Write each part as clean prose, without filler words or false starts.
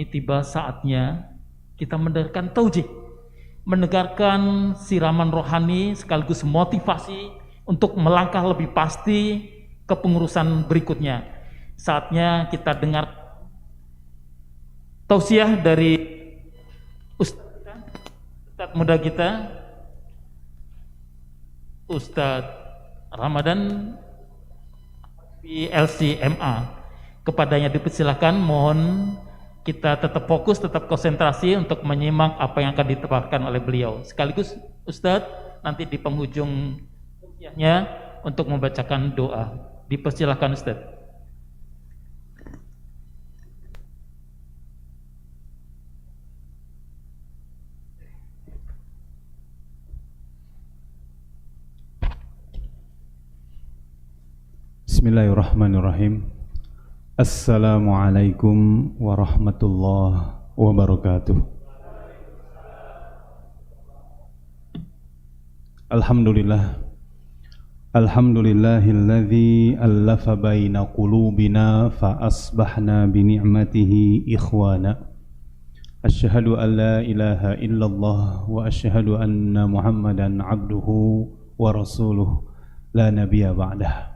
Kini tiba saatnya kita mendengarkan taujih, mendengarkan siraman rohani sekaligus motivasi untuk melangkah lebih pasti ke pengurusan berikutnya. Saatnya kita dengar tausiah dari Ustadz muda kita, Ustadz Ramadan PLCMA. Kepadanya dipersilakan, mohon kita tetap fokus, tetap konsentrasi untuk menyimak apa yang akan ditebarkan oleh beliau. Sekaligus Ustadz nanti di penghujung tausiahnya untuk membacakan doa. Dipersilakan Ustadz. Bismillahirrahmanirrahim. Assalamualaikum warahmatullahi wabarakatuh. Alhamdulillah. Alhamdulillahilladzi allafa baina qulubina fa asbahna bi ni'matihi ikhwana. Asyhadu an la ilaha illallah wa asyhadu anna Muhammadan abduhu wa rasuluh la nabiyya ba'dah.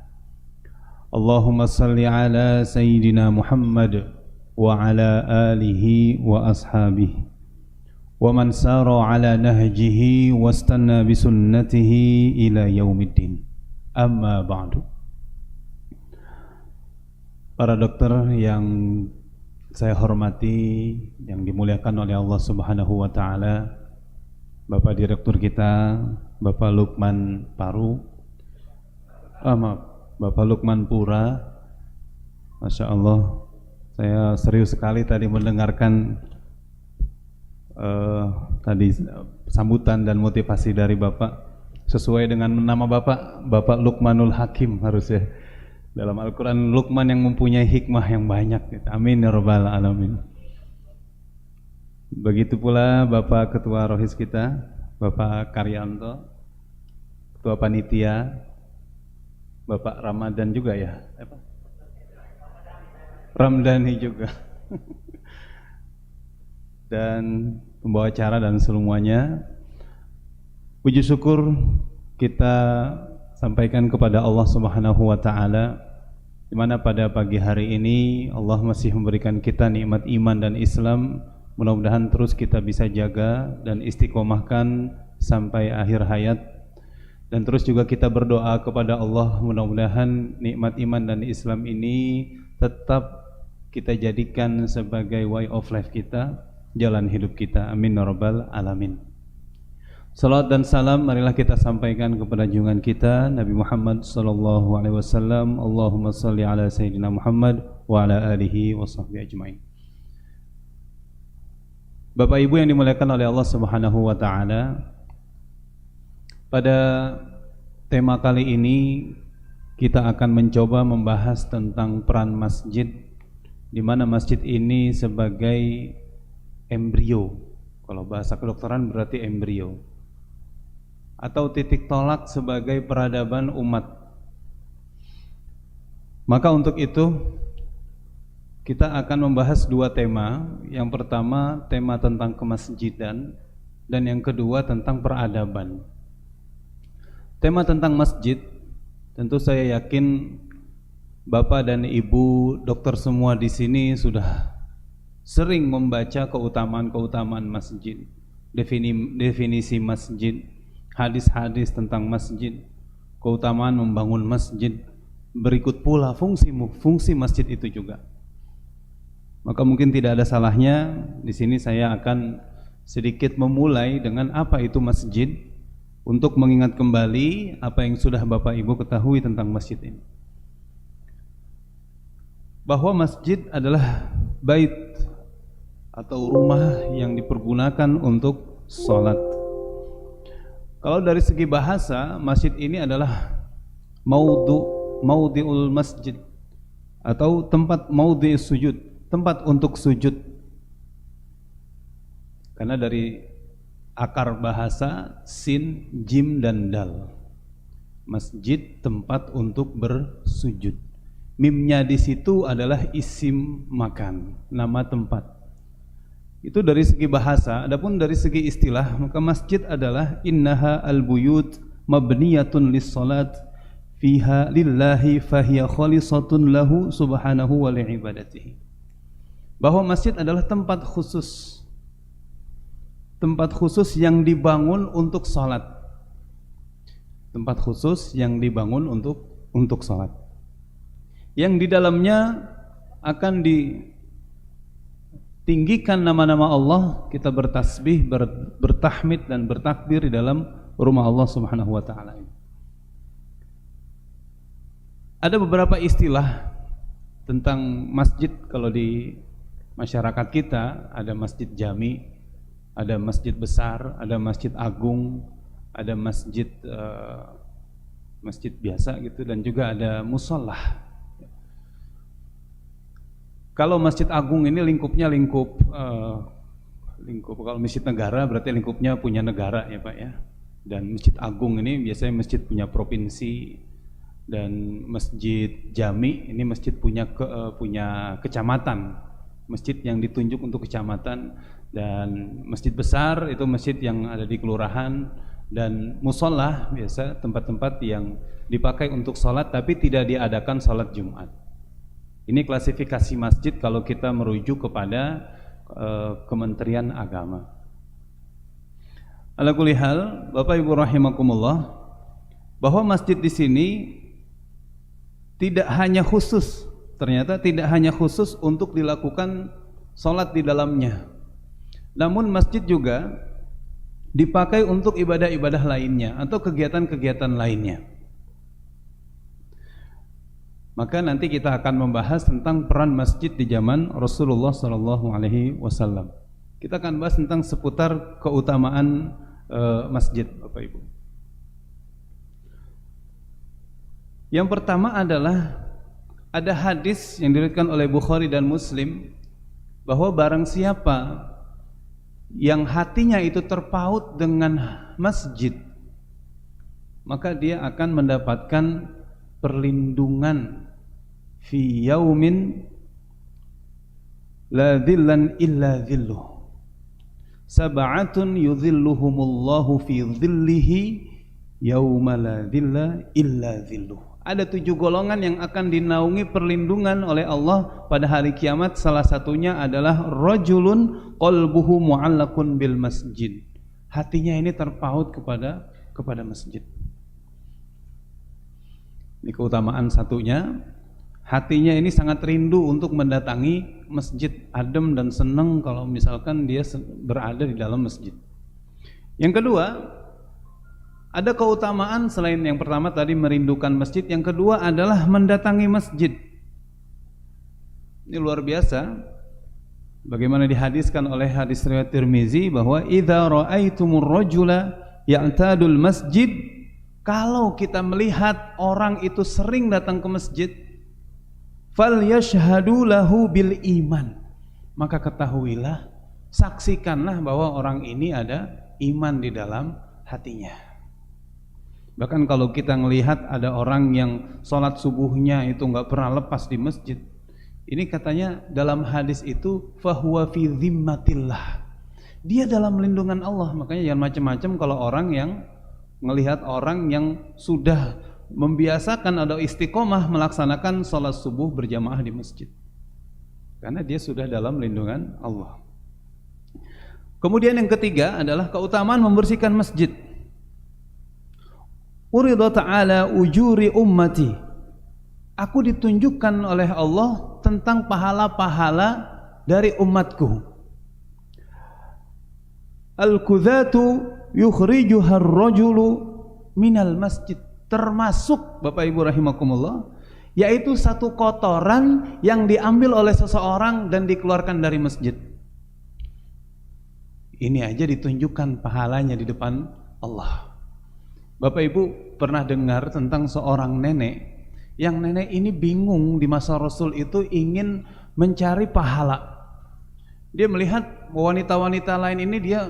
Allahumma salli ala Sayyidina Muhammad wa ala alihi wa ashabihi wa man sara ala nahjihi wa istanna bi sunnatihi ila yaumiddin. Amma ba'du. Para dokter yang saya hormati, yang dimuliakan oleh Allah Subhanahu wa taala, Bapak Direktur kita, Bapak Lukman Paru, Bapak Lukman Pura. Masya Allah, saya serius sekali tadi mendengarkan tadi sambutan dan motivasi dari Bapak. Sesuai dengan nama Bapak, Bapak Lukmanul Hakim harusnya. Dalam Al-Quran, Lukman yang mempunyai hikmah yang banyak. Amin ya rabbal alamin. Begitu pula Bapak Ketua Rohis kita, Bapak Karyanto, Ketua Panitia, Bapak Ramadan juga ya, Ramdhani juga, dan pembawa acara dan semuanya. Puji syukur kita sampaikan kepada Allah Subhanahu wa taala, di mana pada pagi hari ini Allah masih memberikan kita nikmat iman dan Islam. Mudah-mudahan terus kita bisa jaga dan istiqomahkan sampai akhir hayat. Dan terus juga kita berdoa kepada Allah, mudah-mudahan nikmat iman dan Islam ini tetap kita jadikan sebagai way of life kita, jalan hidup kita. Amin ya rabbal alamin. Salawat dan salam marilah kita sampaikan kepada junjungan kita Nabi Muhammad sallallahu alaihi wasallam. Allahumma salli ala Sayyidina Muhammad wa ala alihi wa sahbihi ajmain. Bapak Ibu yang dimuliakan oleh Allah Subhanahu wa taala, pada tema kali ini kita akan mencoba membahas tentang peran masjid, di mana masjid ini sebagai embrio. Kalau bahasa kedokteran berarti embrio, atau titik tolak sebagai peradaban umat. Maka untuk itu kita akan membahas dua tema. Yang pertama tema tentang kemasjidan, dan yang kedua tentang peradaban. Tema tentang masjid, tentu saya yakin Bapak dan Ibu dokter semua di sini sudah sering membaca keutamaan-keutamaan masjid, definisi masjid, hadis-hadis tentang masjid, keutamaan membangun masjid, berikut pula fungsi masjid itu juga. Maka mungkin tidak ada salahnya di sini saya akan sedikit memulai dengan apa itu masjid, untuk mengingat kembali apa yang sudah Bapak Ibu ketahui tentang masjid ini. Bahwa masjid adalah bait atau rumah yang dipergunakan untuk sholat. Kalau dari segi bahasa, masjid ini adalah maudhi'ul masjid, atau tempat maudhi'us sujud, tempat untuk sujud. Karena dari akar bahasa sin, jim, dan dal. Masjid tempat untuk bersujud. Mimnya di situ adalah isim makan, nama tempat. Itu dari segi bahasa. Adapun dari segi istilah, maka masjid adalah innaha al-buyut mabniyatun lis-salat fiha lillahi fahiya khalisatun lahu subhanahu wa li'ibadatihi. Bahwa masjid adalah tempat khusus yang dibangun untuk salat. Tempat khusus yang dibangun untuk salat. Yang di dalamnya akan tinggikan nama-nama Allah, kita bertasbih, bertahmid dan bertakbir di dalam rumah Allah Subhanahu wa taala. Ada beberapa istilah tentang masjid kalau di masyarakat kita. Ada masjid jami, ada masjid besar, ada masjid agung, ada masjid masjid biasa gitu, dan juga ada musholah. Kalau masjid agung ini lingkupnya lingkup kalau masjid negara berarti lingkupnya punya negara ya Pak ya. Dan masjid agung ini biasanya masjid punya provinsi, dan masjid jami ini masjid punya kecamatan, masjid yang ditunjuk untuk kecamatan. Dan masjid besar itu masjid yang ada di kelurahan. Dan musholah biasa tempat-tempat yang dipakai untuk sholat tapi tidak diadakan sholat Jumat. Ini klasifikasi masjid kalau kita merujuk kepada Kementerian Agama. Ala kulli hal, Bapak Ibu rahimakumullah, bahwa masjid di sini ternyata tidak hanya khusus untuk dilakukan sholat di dalamnya. Namun masjid juga dipakai untuk ibadah-ibadah lainnya atau kegiatan-kegiatan lainnya. Maka nanti kita akan membahas tentang peran masjid di zaman Rasulullah SAW. Kita akan bahas tentang seputar keutamaan masjid, Bapak Ibu. Yang pertama adalah ada hadis yang diriwayatkan oleh Bukhari dan Muslim bahwa barang siapa yang hatinya itu terpaut dengan masjid, maka dia akan mendapatkan perlindungan fi yaumin la dhillan illa dhilluh, sab'atun yudhilluhumullahu fi dhillihi yauma la dhilla illa dhilluh. Ada 7 golongan yang akan dinaungi perlindungan oleh Allah pada hari kiamat. Salah satunya adalah rajulun qalbuhu mu'allaqun bil masjid. Hatinya ini terpaut kepada masjid. Ini keutamaan satunya. Hatinya ini sangat rindu untuk mendatangi masjid, adem dan senang kalau misalkan dia berada di dalam masjid. Yang kedua, ada keutamaan selain yang pertama tadi merindukan masjid, yang kedua adalah mendatangi masjid. Ini luar biasa. Bagaimana dihadiskan oleh hadis riwayat Tirmizi bahwa idza ra'aitumur rajula ya'tadul masjid, kalau kita melihat orang itu sering datang ke masjid, fal yashhadu lahu bil iman, maka ketahuilah, saksikanlah bahwa orang ini ada iman di dalam hatinya. Bahkan kalau kita melihat ada orang yang sholat subuhnya itu nggak pernah lepas di masjid, ini katanya dalam hadis itu fahuwa fi dhimmatillah, dia dalam lindungan Allah. Makanya jangan macam-macam kalau orang yang melihat orang yang sudah membiasakan atau istiqomah melaksanakan sholat subuh berjamaah di masjid, karena dia sudah dalam lindungan Allah. Kemudian yang ketiga adalah keutamaan membersihkan masjid. Urida ta'ala ujuri ummati, aku ditunjukkan oleh Allah tentang pahala-pahala dari umatku. Al-kudzatu yukhrijuha ar-rajulu minal masjid, termasuk Bapak Ibu rahimakumullah, yaitu satu kotoran yang diambil oleh seseorang dan dikeluarkan dari masjid. Ini aja ditunjukkan pahalanya di depan Allah. Bapak Ibu pernah dengar tentang seorang nenek, yang nenek ini bingung di masa Rasul itu ingin mencari pahala. Dia melihat wanita-wanita lain ini, dia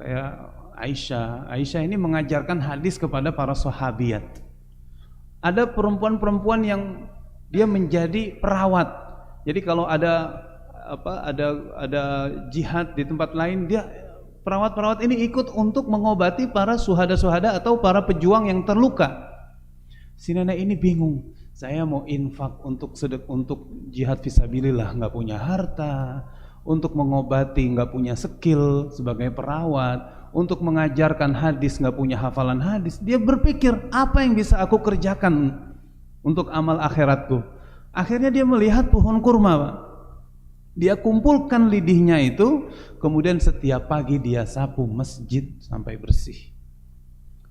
kayak Aisyah ini mengajarkan hadis kepada para sahabiat. Ada perempuan-perempuan yang dia menjadi perawat. Jadi kalau ada ada jihad di tempat lain, dia perawat-perawat ini ikut untuk mengobati para suhada-suhada atau para pejuang yang terluka. Si nenek ini bingung, saya mau infak untuk jihad fisabilillah, nggak punya harta, untuk mengobati nggak punya skill sebagai perawat, untuk mengajarkan hadis nggak punya hafalan hadis. Dia berpikir, apa yang bisa aku kerjakan untuk amal akhiratku? Akhirnya dia melihat pohon kurma, Pak. Dia kumpulkan lidihnya itu, kemudian setiap pagi dia sapu masjid sampai bersih.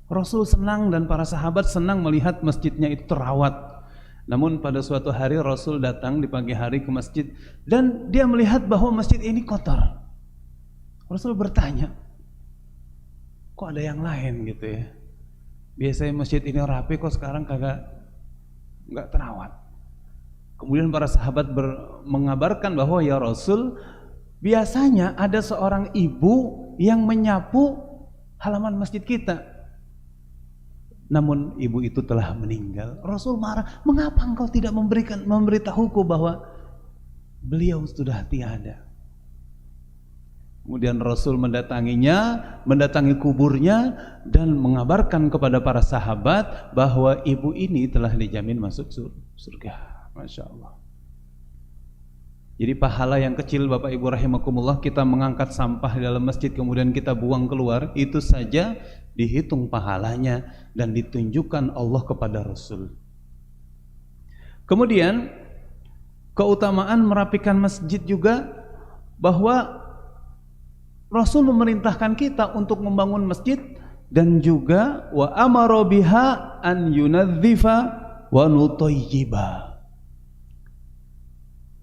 Rasul senang dan para sahabat senang melihat masjidnya itu terawat. Namun pada suatu hari Rasul datang di pagi hari ke masjid dan dia melihat bahwa masjid ini kotor. Rasul bertanya, kok ada yang lain gitu ya? Biasanya masjid ini rapi, kok sekarang nggak terawat. Kemudian para sahabat mengabarkan bahwa ya Rasul, biasanya ada seorang ibu yang menyapu halaman masjid kita. Namun ibu itu telah meninggal. Rasul marah, mengapa engkau tidak memberitahuku bahwa beliau sudah tiada? Kemudian Rasul mendatangi kuburnya dan mengabarkan kepada para sahabat bahwa ibu ini telah dijamin masuk surga. Masya Allah. Jadi pahala yang kecil Bapak Ibu rahimakumullah, kita mengangkat sampah di dalam masjid kemudian kita buang keluar, itu saja dihitung pahalanya dan ditunjukkan Allah kepada Rasul. Kemudian keutamaan merapikan masjid juga, bahwa Rasul memerintahkan kita untuk membangun masjid dan juga wa amara biha an yunadzifa wa nutayyiba.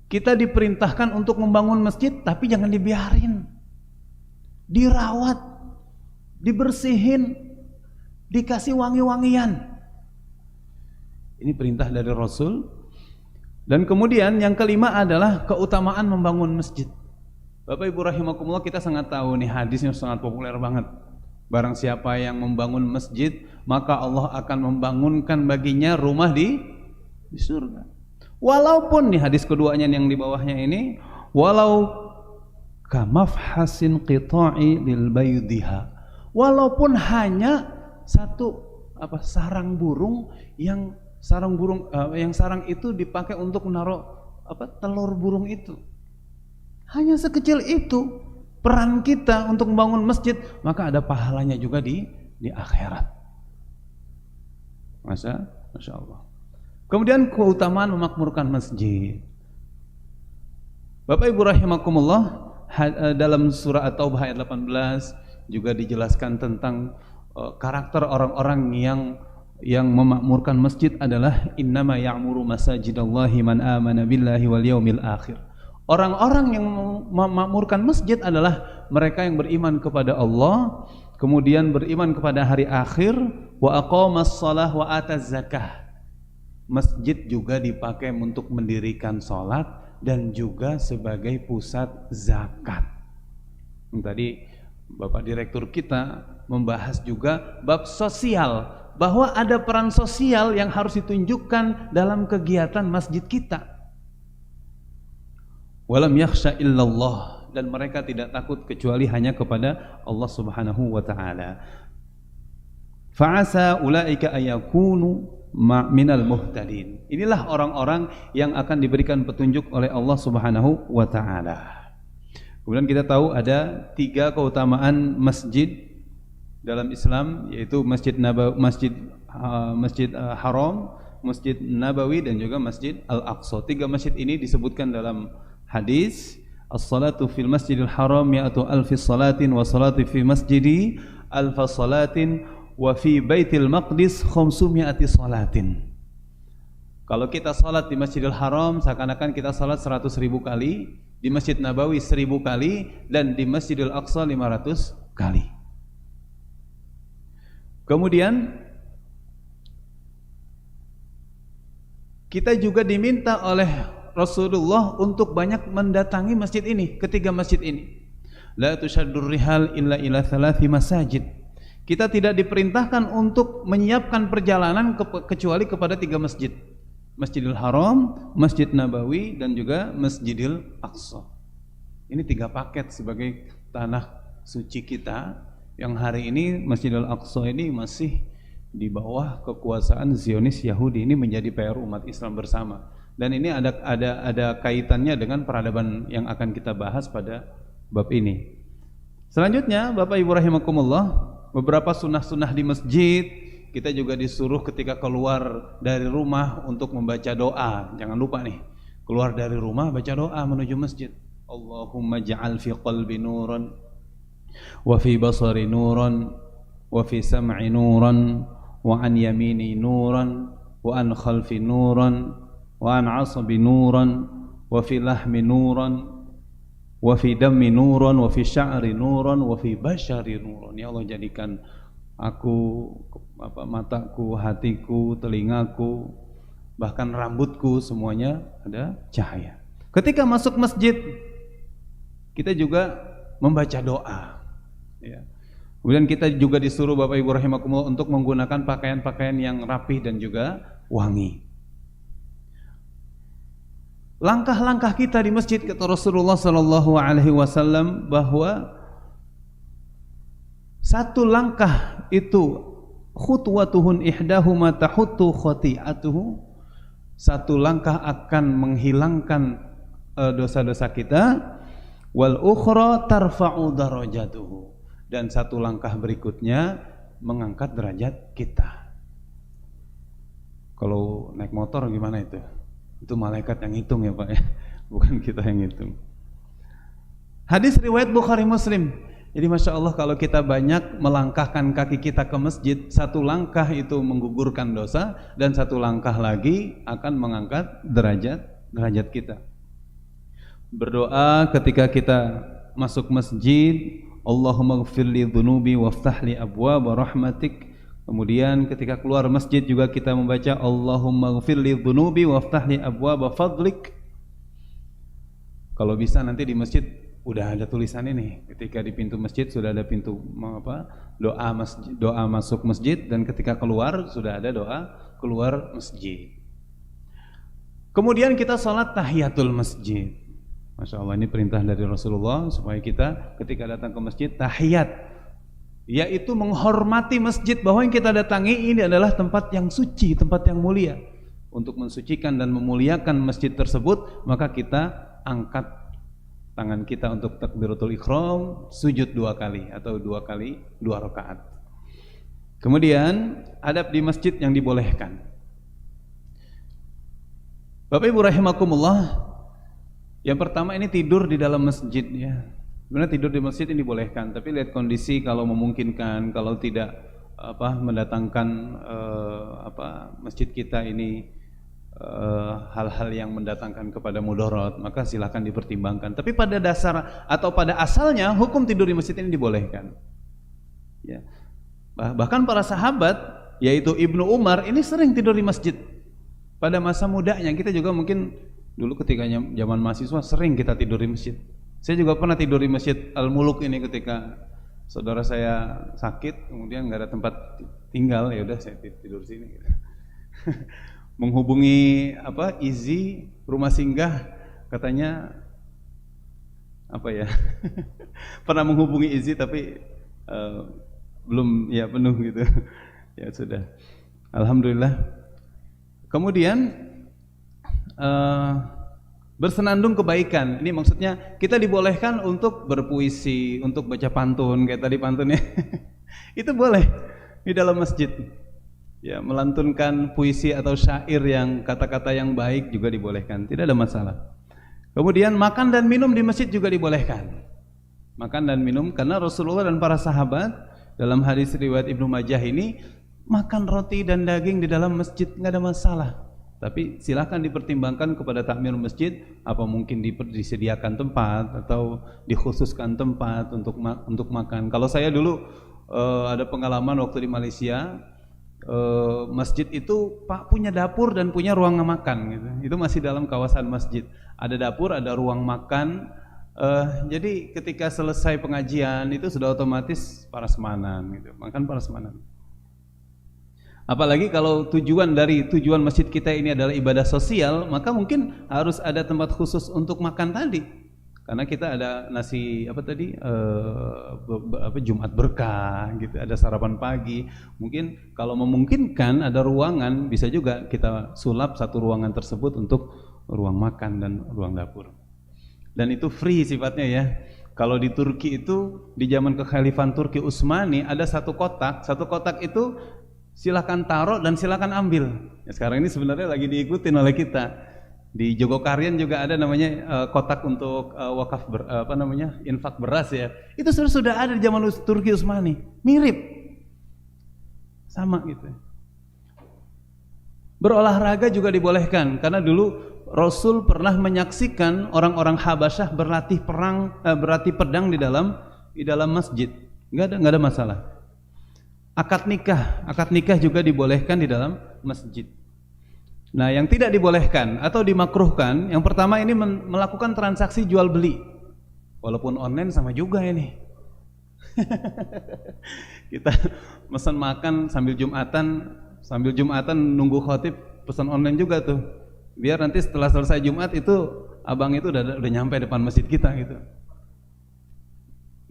Kita diperintahkan untuk membangun masjid, tapi jangan dibiarin, dirawat, dibersihin, dikasih wangi-wangian. Ini perintah dari Rasul. Dan kemudian yang kelima adalah keutamaan membangun masjid. Bapak Ibu rahimakumullah, kita sangat tahu nih, hadisnya sangat populer banget. Barang siapa yang membangun masjid, maka Allah akan membangunkan baginya rumah di surga. Walaupun nih hadis keduanya yang di bawahnya ini, walau kamafhasin qita'i lil baydiha, walaupun hanya satu sarang burung yang sarang itu dipakai untuk menaruh telur burung itu, hanya sekecil itu peran kita untuk membangun masjid, maka ada pahalanya juga di akhirat. Masya Allah. Kemudian keutamaan memakmurkan masjid. Bapak Ibu rahimakumullah, dalam surah At-Taubah ayat 18 juga dijelaskan tentang karakter orang-orang yang memakmurkan masjid adalah innama ya'muru masajidallahi man amana billahi wal yaumil akhir. Orang-orang yang memakmurkan masjid adalah mereka yang beriman kepada Allah, kemudian beriman kepada hari akhir, wa aqamas shalah wa ataz zakah. Masjid juga dipakai untuk mendirikan sholat dan juga sebagai pusat zakat. Tadi Bapak Direktur kita membahas juga bab sosial, bahwa ada peran sosial yang harus ditunjukkan dalam kegiatan masjid kita. Walam yakhsha illallah, dan mereka tidak takut kecuali hanya kepada Allah Subhanahu wa taala. Fa'asa ulaika ayakunu minal muhtadin. Inilah orang-orang yang akan diberikan petunjuk oleh Allah Subhanahu wa taala. Kemudian kita tahu ada 3 keutamaan masjid dalam Islam, yaitu Masjid Haram, Masjid Nabawi dan juga Masjid Al-Aqsa. 3 masjid ini disebutkan dalam hadis, as-salatu fil Masjidil Haram mi'atu alfi salatin wa salatu fi masjidi alfa salatin wa fi Baitil Maqdis 500 salatin. Kalau kita salat di Masjidil Haram seakan-akan kita salat 100.000 kali, di Masjid Nabawi 1000 kali, dan di Masjidil Aqsa 500 kali. Kemudian kita juga diminta oleh Rasulullah untuk banyak mendatangi masjid ini, ketiga masjid ini. La tushaddur rihal illa ila 3 masajid. Kita tidak diperintahkan untuk menyiapkan perjalanan kecuali kepada 3 masjid. Masjidil Haram, Masjid Nabawi dan juga Masjidil Aqsa. Ini 3 paket sebagai tanah suci kita, yang hari ini Masjidil Aqsa ini masih di bawah kekuasaan Zionis Yahudi. Ini menjadi PR umat Islam bersama. Dan ini ada kaitannya dengan peradaban yang akan kita bahas pada bab ini. Selanjutnya, Bapak Ibu rahimakumullah, beberapa sunnah-sunnah di masjid. Kita juga disuruh ketika keluar dari rumah untuk membaca doa. Jangan lupa nih, keluar dari rumah baca doa menuju masjid. Allahumma ja'al fi qalbi nuran wa fi basari nuran wa fi sam'i nuran wa an yamini nuran wa an khalfi nuran wa an asabi nuran wa fi lahmi nuran wa fi dammi nuran wa fi sya'ri nuran wa fi bashari nuran. Ya Allah, jadikan aku, mataku, hatiku, telingaku, bahkan rambutku semuanya ada cahaya. Ketika masuk masjid, kita juga membaca doa, ya. Kemudian kita juga disuruh Bapak Ibu rahimakumullah untuk menggunakan pakaian-pakaian yang rapih dan juga wangi. Langkah-langkah kita di masjid, kata Rasulullah sallallahu alaihi wasallam, bahwa satu langkah itu khutwatuhun ihdahuma tahuttu khati'atuhu, satu langkah akan menghilangkan dosa-dosa kita, wal ukhra tarfa'u darajatuhu, dan satu langkah berikutnya mengangkat derajat kita. Kalau naik motor gimana itu? Itu malaikat yang hitung ya Pak ya, bukan kita yang hitung. Hadis riwayat Bukhari Muslim. Jadi Masya Allah, kalau kita banyak melangkahkan kaki kita ke masjid, satu langkah itu menggugurkan dosa, dan satu langkah lagi akan mengangkat derajat kita. Berdoa ketika kita masuk masjid, Allahumma ghfir li dhunubi waftah li abwaaba rahmatik. Kemudian ketika keluar masjid juga kita membaca Allahumma ghfir li dhunubi waftah li abwaaba fadlik. Kalau bisa nanti di masjid udah ada tulisan ini. Ketika di pintu masjid sudah ada pintu doa masuk masjid, dan ketika keluar sudah ada doa keluar masjid. Kemudian kita salat tahiyatul masjid. Masya Allah, ini perintah dari Rasulullah supaya kita ketika datang ke masjid tahiyat, yaitu menghormati masjid, bahwa yang kita datangi ini adalah tempat yang suci, tempat yang mulia. Untuk mensucikan dan memuliakan masjid tersebut, maka kita angkat tangan kita untuk takbiratul ihram, sujud 2 kali atau 2 kali 2 rakaat. Kemudian adab di masjid yang dibolehkan. Bapak Ibu rahimakumullah, yang pertama ini tidur di dalam masjid ya. Sebenarnya tidur di masjid ini dibolehkan, tapi lihat kondisi, kalau memungkinkan, kalau tidak mendatangkan masjid kita ini hal-hal yang mendatangkan kepada mudarat, maka silakan dipertimbangkan. Tapi pada dasar atau pada asalnya hukum tidur di masjid ini dibolehkan. Ya. Bahkan para sahabat, yaitu Ibnu Umar, ini sering tidur di masjid pada masa mudanya. Kita juga mungkin dulu ketika zaman mahasiswa sering kita tidur di masjid. Saya juga pernah tidur di Masjid Al-Muluk ini ketika saudara saya sakit, kemudian nggak ada tempat tinggal, ya udah saya tidur di sini. Menghubungi Izi rumah singgah, katanya pernah menghubungi Izi tapi belum penuh gitu. Ya sudah, alhamdulillah. Kemudian bersenandung kebaikan. Ini maksudnya kita dibolehkan untuk berpuisi, untuk baca pantun kayak tadi pantunnya. Itu boleh di dalam masjid. Ya, melantunkan puisi atau syair yang kata-kata yang baik juga dibolehkan, tidak ada masalah. Kemudian makan dan minum di masjid juga dibolehkan. Makan dan minum, karena Rasulullah dan para sahabat dalam hadis riwayat Ibnu Majah ini makan roti dan daging di dalam masjid nggak ada masalah. Tapi silakan dipertimbangkan kepada takmir masjid, apa mungkin disediakan tempat atau dikhususkan tempat untuk makan. Kalau saya dulu ada pengalaman waktu di Malaysia, masjid itu Pak punya dapur dan punya ruang makan gitu. Itu masih dalam kawasan masjid. Ada dapur, ada ruang makan. Jadi ketika selesai pengajian itu sudah otomatis prasmanan gitu. Makan prasmanan. Apalagi kalau tujuan masjid kita ini adalah ibadah sosial, maka mungkin harus ada tempat khusus untuk makan tadi. Karena kita ada nasi apa tadi Jumat berkah gitu, ada sarapan pagi. Mungkin kalau memungkinkan ada ruangan, bisa juga kita sulap satu ruangan tersebut untuk ruang makan dan ruang dapur. Dan itu free sifatnya ya. Kalau di Turki itu di zaman kekhalifahan Turki Utsmani ada satu kotak itu silakan taruh dan silakan ambil. Ya, sekarang ini sebenarnya lagi diikutin oleh kita. Di Jogokarian juga ada namanya kotak untuk wakaf infak beras ya. Itu sudah ada di zaman Turki Utsmani. Mirip. Sama gitu. Berolahraga juga dibolehkan karena dulu Rasul pernah menyaksikan orang-orang Habasyah berlatih pedang di dalam masjid. Enggak ada masalah. Akad nikah juga dibolehkan di dalam masjid. Nah, yang tidak dibolehkan atau dimakruhkan, yang pertama ini melakukan transaksi jual beli. Walaupun online sama juga ini. Kita pesan makan sambil Jumatan nunggu khotib, pesan online juga tuh. Biar nanti setelah selesai Jumat itu abang itu udah nyampe depan masjid kita gitu.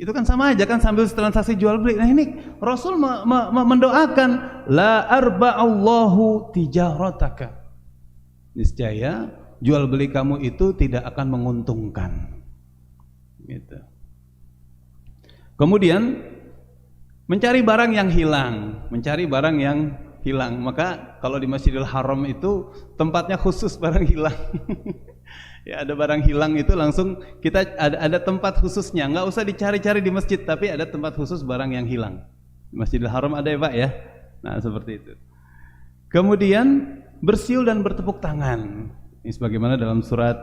Itu kan sama aja kan, sambil transaksi jual beli. Nah, ini Rasul mendoakan la arba'allahu tijarataka. Niscaya jual beli kamu itu tidak akan menguntungkan. Gitu. Kemudian mencari barang yang hilang, Maka kalau di Masjidil Haram itu tempatnya khusus barang hilang. Ya, ada barang hilang itu langsung kita ada tempat khususnya, nggak usah dicari-cari di masjid, tapi ada tempat khusus barang yang hilang. Di Masjidil Haram ada ya Pak ya. Nah, seperti itu. Kemudian bersiul dan bertepuk tangan. Ini sebagaimana dalam surat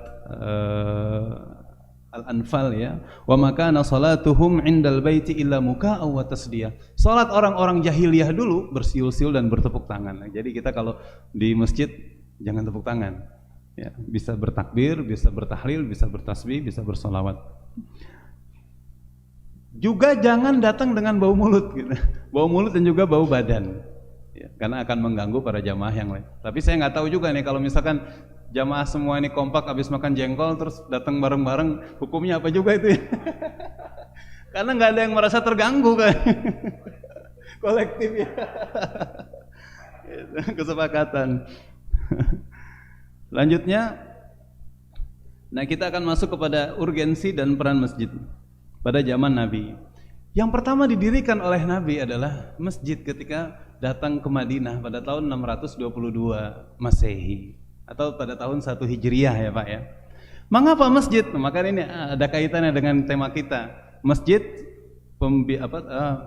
Al-Anfal ya. Wa makana salatuhum 'indal baiti illa muka'aw wa tasdiyah. Salat orang-orang jahiliyah dulu bersiul-siul dan bertepuk tangan. Jadi kita kalau di masjid jangan tepuk tangan. Ya, bisa bertakbir, bisa bertahlil, bisa bertasbih, bisa bersolawat. Juga jangan datang dengan bau mulut gitu. Bau mulut dan juga bau badan. Ya, karena akan mengganggu para jamaah yang lain. Tapi saya nggak tahu juga nih kalau misalkan jamaah semua ini kompak habis makan jengkol terus datang bareng-bareng, hukumnya apa juga itu ya? Karena nggak ada yang merasa terganggu kan, kolektif ya. Kesepakatan. Lanjutnya, nah kita akan masuk kepada urgensi dan peran masjid pada zaman Nabi. Yang pertama didirikan oleh Nabi adalah masjid ketika datang ke Madinah pada tahun 622 Masehi atau pada tahun 1 Hijriah ya Pak ya. Mengapa masjid? Maka ini ada kaitannya dengan tema kita. Masjid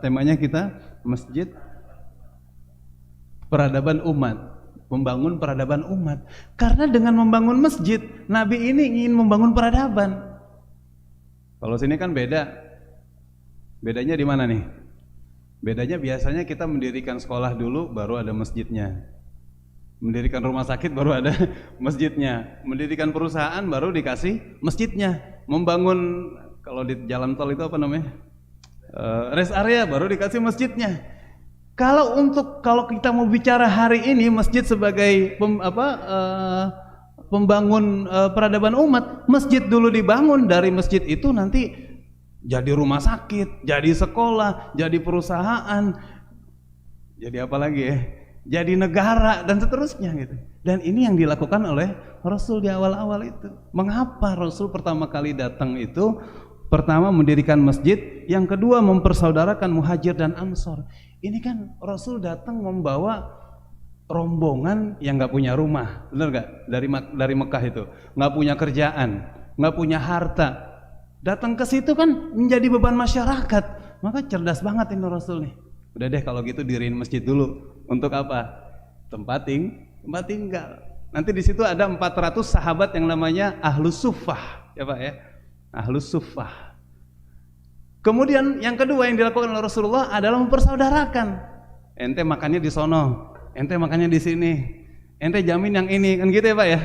temanya kita masjid peradaban umat, membangun peradaban umat. Karena dengan membangun masjid, Nabi ini ingin membangun peradaban. Kalau sini kan beda. Bedanya di mana nih? Bedanya biasanya kita mendirikan sekolah dulu baru ada masjidnya. Mendirikan rumah sakit baru ada masjidnya. Mendirikan perusahaan baru dikasih masjidnya. Membangun kalau di jalan tol itu apa namanya? Rest area baru dikasih masjidnya. Kalau kita mau bicara hari ini masjid sebagai pembangun peradaban umat, masjid dulu dibangun, dari masjid itu nanti jadi rumah sakit, jadi sekolah, jadi perusahaan, jadi apa lagi ya? Jadi negara dan seterusnya gitu. Dan ini yang dilakukan oleh Rasul di awal-awal itu. Mengapa Rasul pertama kali datang itu? Pertama mendirikan masjid, yang kedua mempersaudarakan Muhajir dan Ansor. Ini kan Rasul datang membawa rombongan yang nggak punya rumah, benar nggak? Dari Mekah itu, nggak punya kerjaan, nggak punya harta. Datang ke situ kan menjadi beban masyarakat. Maka cerdas banget ini Rasul nih. Udah deh kalau gitu diriin masjid dulu. Untuk apa? Tempat tinggal. Nanti di situ ada 400 sahabat yang namanya Ahlus Suffah, ya Pak ya. Ahlus Suffah. Kemudian yang kedua yang dilakukan oleh Rasulullah adalah mempersaudarakan. Ente makannya di sono, ente makannya di sini. Ente jamin yang ini, kan gitu ya Pak ya.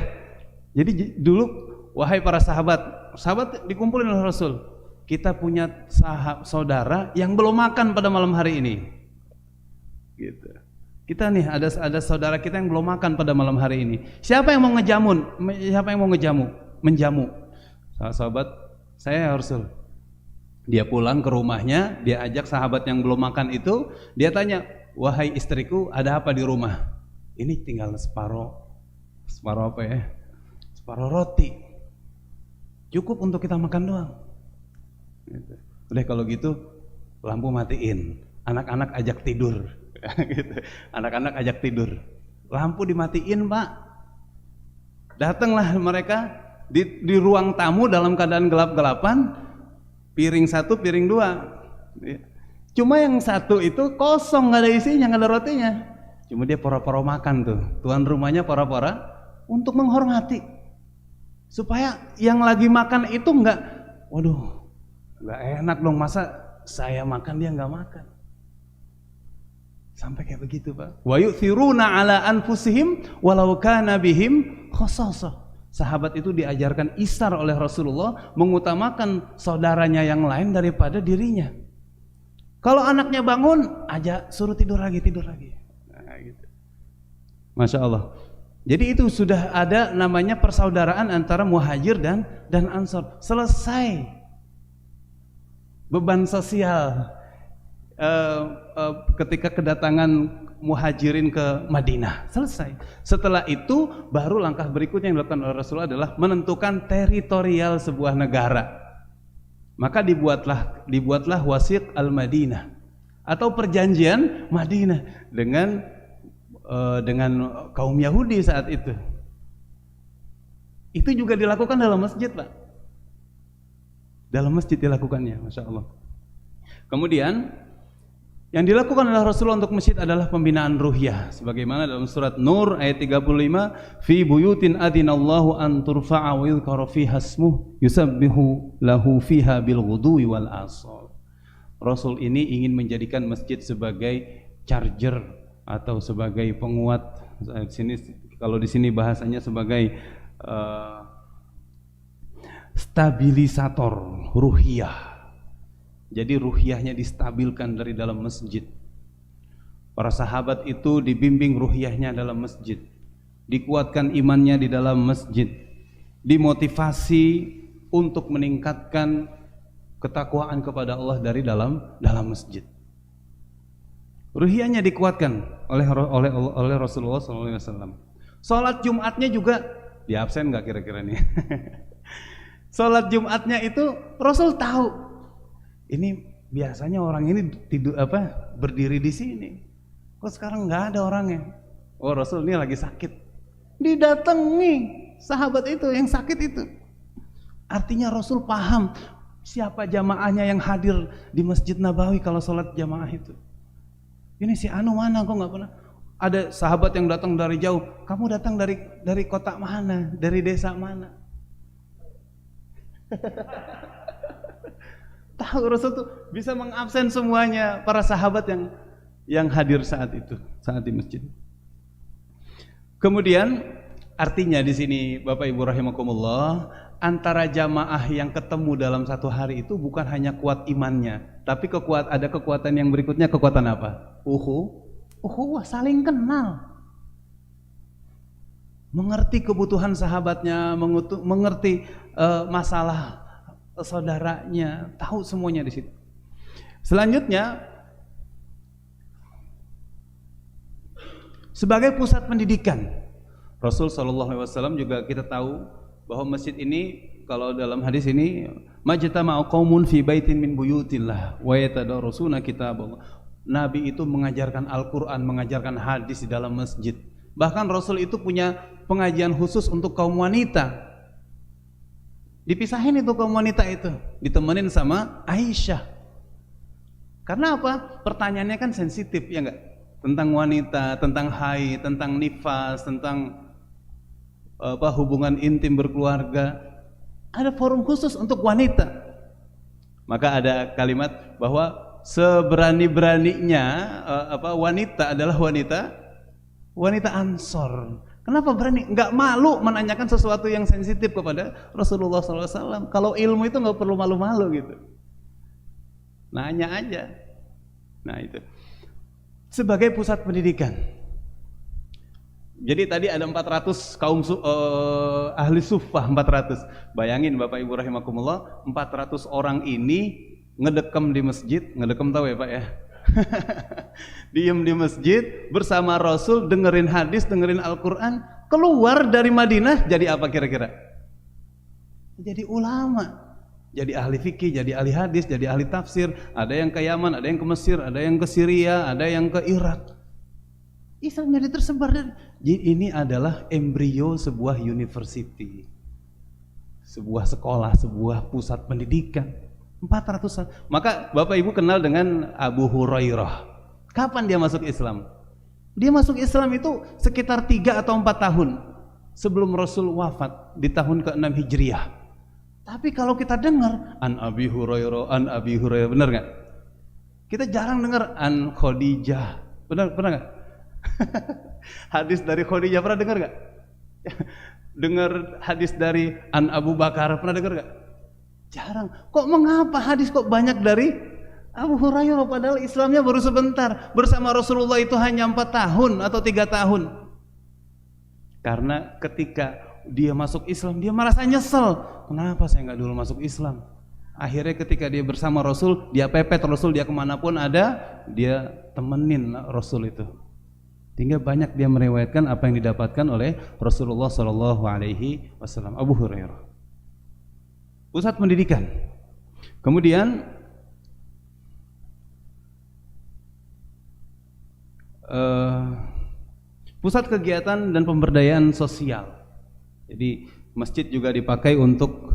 Jadi dulu wahai para sahabat dikumpulin oleh Rasul. Kita punya saudara yang belum makan pada malam hari ini. Gitu. Kita nih ada saudara kita yang belum makan pada malam hari ini. Siapa yang mau ngejamu? Menjamu. Sahabat Saya ya Rasul. Dia pulang ke rumahnya, dia ajak sahabat yang belum makan itu, dia tanya, wahai istriku, ada apa di rumah? Ini tinggal separuh apa ya? Separuh roti. Cukup untuk kita makan doang. Gitu. Udah kalau gitu, lampu matiin, anak-anak ajak tidur. Gitu. Anak-anak ajak tidur. Lampu dimatiin, Pak. Datanglah mereka di ruang tamu dalam keadaan gelap-gelapan. Piring satu, piring dua. Cuma yang satu itu kosong, nggak ada isinya, nggak ada rotinya. Cuma dia pora-pora makan tuh. Tuan rumahnya pora-pora untuk menghormati, supaya yang lagi makan itu nggak, waduh, nggak enak dong, masa saya makan dia nggak makan. Sampai kayak begitu, Pak. Wa yu'thiruna ala anfusihim walau kana bihim khasasah. Sahabat itu diajarkan isar oleh Rasulullah, mengutamakan saudaranya yang lain daripada dirinya. Kalau anaknya bangun, aja suruh tidur lagi. Nah, gitu. Masya Allah. Jadi itu sudah ada namanya persaudaraan antara muhajir dan ansor. Selesai beban sosial ketika kedatangan muhajirin ke Madinah, selesai. Setelah itu baru langkah berikutnya yang dilakukan oleh Rasulullah adalah menentukan teritorial sebuah negara. Maka dibuatlah Wasiq al-Madinah atau perjanjian Madinah dengan kaum Yahudi saat itu. Itu juga dilakukan dalam masjid, Pak. Dalam masjid dilakukannya, Masya Allah. Kemudian yang dilakukan oleh Rasulullah untuk masjid adalah pembinaan ruhiyah, sebagaimana dalam surat Nur ayat 35, fi buyutin adinallahu an turfa'a wa yudhkara fiha ismuhu yusabbihu lahu fiha bil ghudwi wal asal. Rasul ini ingin menjadikan masjid sebagai charger atau sebagai penguat. Kalau di sini bahasanya sebagai stabilisator ruhiyah. Jadi ruhiyahnya distabilkan dari dalam masjid. Para sahabat itu dibimbing ruhiyahnya dalam masjid, dikuatkan imannya di dalam masjid, dimotivasi untuk meningkatkan ketakwaan kepada Allah dari dalam masjid. Ruhiyahnya dikuatkan oleh Rasulullah SAW. Salat Jumatnya juga diabsen nggak kira-kira nih? Salat Jumatnya itu Rasul tahu. Ini biasanya orang ini berdiri di sini. Kok sekarang nggak ada orangnya? Oh, Rasul ini lagi sakit. Didatangi sahabat itu yang sakit itu. Artinya Rasul paham siapa jamaahnya yang hadir di Masjid Nabawi kalau sholat jamaah itu. Ini si Anu mana? Kok nggak pernah? Ada sahabat yang datang dari jauh. Kamu datang dari kota mana? Dari desa mana? Tahu Rasul tuh bisa mengabsen semuanya para sahabat yang hadir saat itu, saat di masjid. Kemudian artinya di sini Bapak Ibu rahimakumullah, antara jamaah yang ketemu dalam satu hari itu bukan hanya kuat imannya, tapi ada kekuatan yang berikutnya. Kekuatan apa? Ukhuwah, saling kenal. Mengerti kebutuhan sahabatnya, mengerti masalah saudaranya, tahu semuanya di situ. Selanjutnya, sebagai pusat pendidikan, Rasul SAW juga kita tahu bahwa masjid ini, kalau dalam hadis ini, majtama'u qaumun fi baitin min buyutillah wa yatadarusuna kitaballah. Nabi itu mengajarkan Al-Quran, mengajarkan hadis di dalam masjid. Bahkan Rasul itu punya pengajian khusus untuk kaum wanita. Dipisahin itu kaum wanita itu, ditemenin sama Aisyah. Karena apa? Pertanyaannya kan sensitif, ya enggak? Tentang wanita, tentang haid, tentang nifas, tentang hubungan intim berkeluarga. Ada forum khusus untuk wanita. Maka ada kalimat bahwa seberani-beraninya wanita adalah wanita Ansor. Kenapa berani? Enggak malu menanyakan sesuatu yang sensitif kepada Rasulullah SAW. Kalau ilmu itu enggak perlu malu-malu gitu. Nanya aja. Nah itu. Sebagai pusat pendidikan. Jadi tadi ada 400 ahli suffah 400. Bayangin Bapak Ibu rahimakumullah, 400 orang ini ngedekam di masjid, ngedekam tahu ya Pak ya? Diem di masjid bersama Rasul, dengerin hadis, dengerin Al-Quran. Keluar dari Madinah jadi apa kira-kira? Jadi ulama, jadi ahli fikih, jadi ahli hadis, jadi ahli tafsir. Ada yang ke Yaman, ada yang ke Mesir, ada yang ke Syria, ada yang ke Irak. Islam jadi tersebar. Jadi ini adalah embrio sebuah university, sebuah sekolah, sebuah pusat pendidikan. 400-an. Maka Bapak Ibu kenal dengan Abu Hurairah. Kapan dia masuk Islam? Dia masuk Islam itu sekitar 3 atau 4 tahun sebelum Rasul wafat di tahun ke-6 Hijriah. Tapi kalau kita dengar an Abi Hurairah, benar nggak? Kita jarang dengar an Khadijah. Pernah nggak? Hadis dari Khadijah pernah dengar nggak? Dengar hadis dari an Abu Bakar pernah dengar nggak? Jarang. Kok mengapa hadis kok banyak dari Abu Hurairah padahal Islamnya baru sebentar. Bersama Rasulullah itu hanya 4 tahun atau 3 tahun. Karena ketika dia masuk Islam dia merasa nyesel. Kenapa saya nggak dulu masuk Islam? Akhirnya ketika dia bersama Rasul, dia pepet Rasul, dia kemanapun ada, dia temenin Rasul itu. Sehingga banyak dia meriwayatkan apa yang didapatkan oleh Rasulullah SAW. Abu Hurairah. Pusat pendidikan. Kemudian pusat kegiatan dan pemberdayaan sosial. Jadi masjid juga dipakai untuk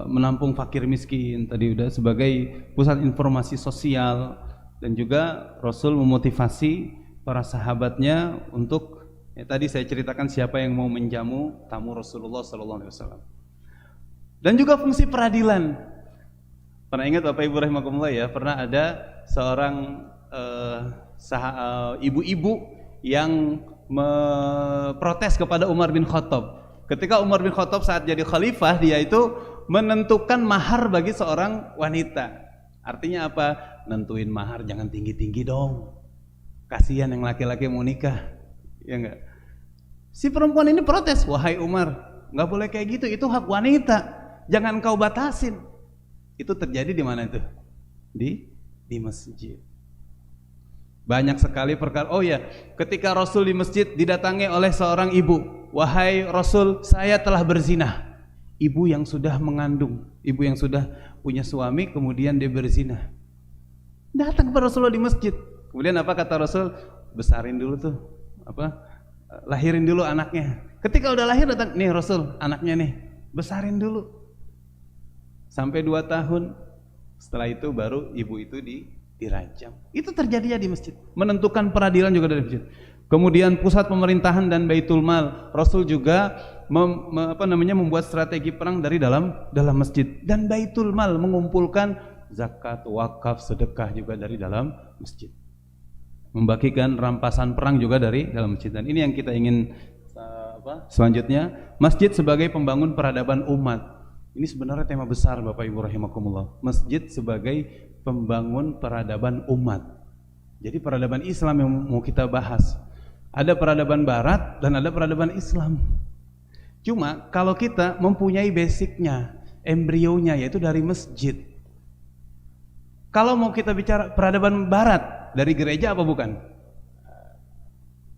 menampung fakir miskin tadi udah sebagai pusat informasi sosial, dan juga Rasul memotivasi para sahabatnya untuk tadi saya ceritakan siapa yang mau menjamu tamu Rasulullah SAW. Dan juga fungsi peradilan. Pernah ingat Bapak Ibu rahimakumullah ya, pernah ada seorang ibu-ibu yang memprotes kepada Umar bin Khattab. Ketika Umar bin Khattab saat jadi khalifah, dia itu menentukan mahar bagi seorang wanita. Artinya apa? Nentuin mahar jangan tinggi-tinggi dong. Kasihan yang laki-laki mau nikah. Ya enggak? Si perempuan ini protes, "Wahai Umar, enggak boleh kayak gitu, itu hak wanita. Jangan kau batasin." Itu terjadi di mana itu? Di masjid. Banyak sekali perkara. Oh ya, ketika Rasul di masjid didatangi oleh seorang ibu, "Wahai Rasul, saya telah berzinah." Ibu yang sudah mengandung, ibu yang sudah punya suami, kemudian dia berzinah. Datang kepada Rasulullah di masjid. Kemudian apa kata Rasul? Besarin dulu tuh, lahirin dulu anaknya. Ketika udah lahir datang, "Nih Rasul, anaknya nih, besarin dulu." Sampai 2 tahun. Setelah itu baru ibu itu dirajam. Itu terjadinya di masjid. Menentukan peradilan juga dari masjid. Kemudian pusat pemerintahan dan Baitul Mal. Rasul juga membuat strategi perang dari dalam masjid. Dan Baitul Mal mengumpulkan zakat, wakaf, sedekah juga dari dalam masjid. Membagikan rampasan perang juga dari dalam masjid. Dan ini yang kita ingin selanjutnya, masjid sebagai pembangun peradaban umat. Ini sebenarnya tema besar Bapak Ibu rahimakumullah. Masjid sebagai pembangun peradaban umat. Jadi peradaban Islam yang mau kita bahas. Ada peradaban barat dan ada peradaban Islam. Cuma kalau kita mempunyai basicnya, embrionya yaitu dari masjid. Kalau mau kita bicara peradaban barat, dari gereja apa bukan?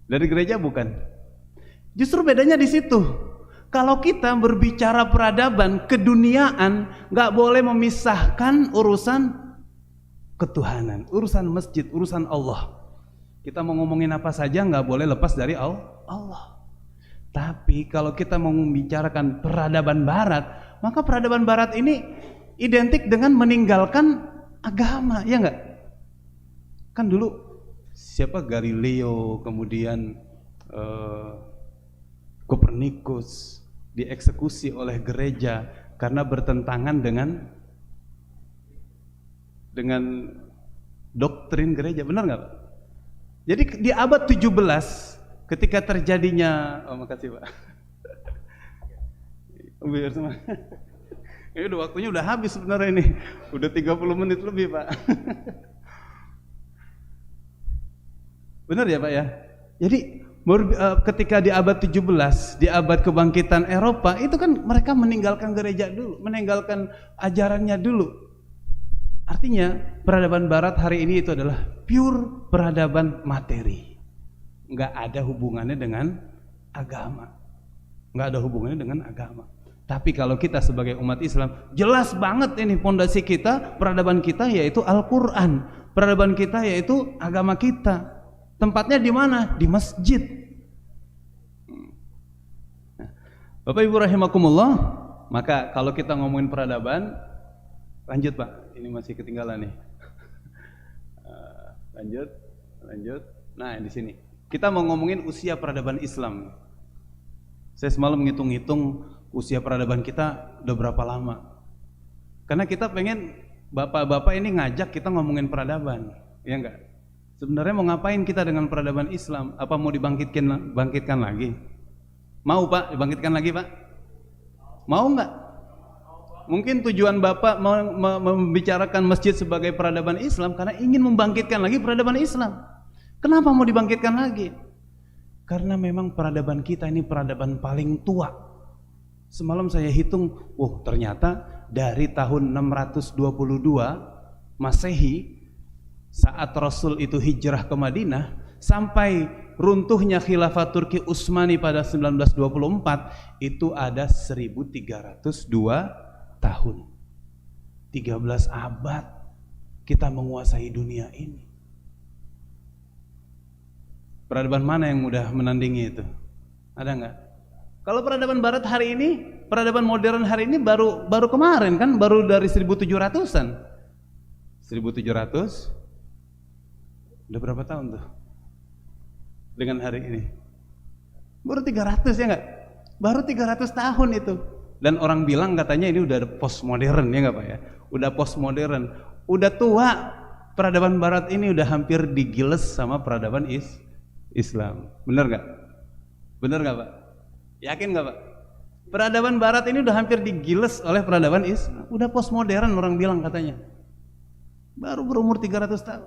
Dari gereja bukan. Justru bedanya di situ. Kalau kita berbicara peradaban keduniaan, nggak boleh memisahkan urusan ketuhanan, urusan masjid, urusan Allah. Kita mau ngomongin apa saja nggak boleh lepas dari Allah. Tapi kalau kita mau membicarakan peradaban barat, maka peradaban barat ini identik dengan meninggalkan agama, ya nggak? Kan dulu siapa Galileo, kemudian Kopernikus dieksekusi oleh gereja karena bertentangan dengan doktrin gereja, benar nggak Pak? Jadi di abad 17 ketika terjadinya, makasih Pak. Biar semua. Ini udah waktunya udah habis sebenarnya ini. Udah 30 menit lebih Pak. Benar ya Pak ya? Jadi Ketika di abad 17, di abad kebangkitan Eropa, itu kan mereka meninggalkan gereja dulu, meninggalkan ajarannya dulu. Artinya peradaban barat hari ini itu adalah pure peradaban materi. Nggak ada hubungannya dengan agama. Nggak ada hubungannya dengan agama. Tapi kalau kita sebagai umat Islam, jelas banget ini pondasi kita, peradaban kita yaitu Al-Quran. Peradaban kita yaitu agama kita. Tempatnya di mana? Di masjid. Bapak Ibu rahimakumullah, maka kalau kita ngomongin peradaban, lanjut Pak, ini masih ketinggalan nih. Lanjut. Nah, di sini. Kita mau ngomongin usia peradaban Islam. Saya semalam ngitung-ngitung usia peradaban kita udah berapa lama. Karena kita pengen bapak-bapak ini ngajak kita ngomongin peradaban, ya enggak? Sebenarnya mau ngapain kita dengan peradaban Islam? Apa mau dibangkitkan lagi? Mau Pak, dibangkitkan lagi Pak? Mau enggak? Mungkin tujuan Bapak membicarakan masjid sebagai peradaban Islam karena ingin membangkitkan lagi peradaban Islam. Kenapa mau dibangkitkan lagi? Karena memang peradaban kita ini peradaban paling tua. Semalam saya hitung, ternyata dari tahun 622 Masehi, saat Rasul itu hijrah ke Madinah sampai runtuhnya khilafah Turki Utsmani pada 1924, itu ada 1302 tahun. 13 abad kita menguasai dunia ini. Peradaban mana yang mudah menandingi itu? Ada enggak? Kalau peradaban barat hari ini, peradaban modern hari ini baru kemarin kan, baru dari 1700-an. 1700 udah berapa tahun tuh? Dengan hari ini baru 300 ya enggak? Baru 300 tahun itu. Dan orang bilang katanya ini udah postmodern, ya enggak Pak ya? Udah postmodern, udah tua. Peradaban barat ini udah hampir digiles sama peradaban Islam. Bener enggak? Bener enggak Pak? Yakin enggak Pak? Peradaban barat ini udah hampir digiles oleh peradaban Islam. Udah postmodern orang bilang katanya. Baru berumur 300 tahun.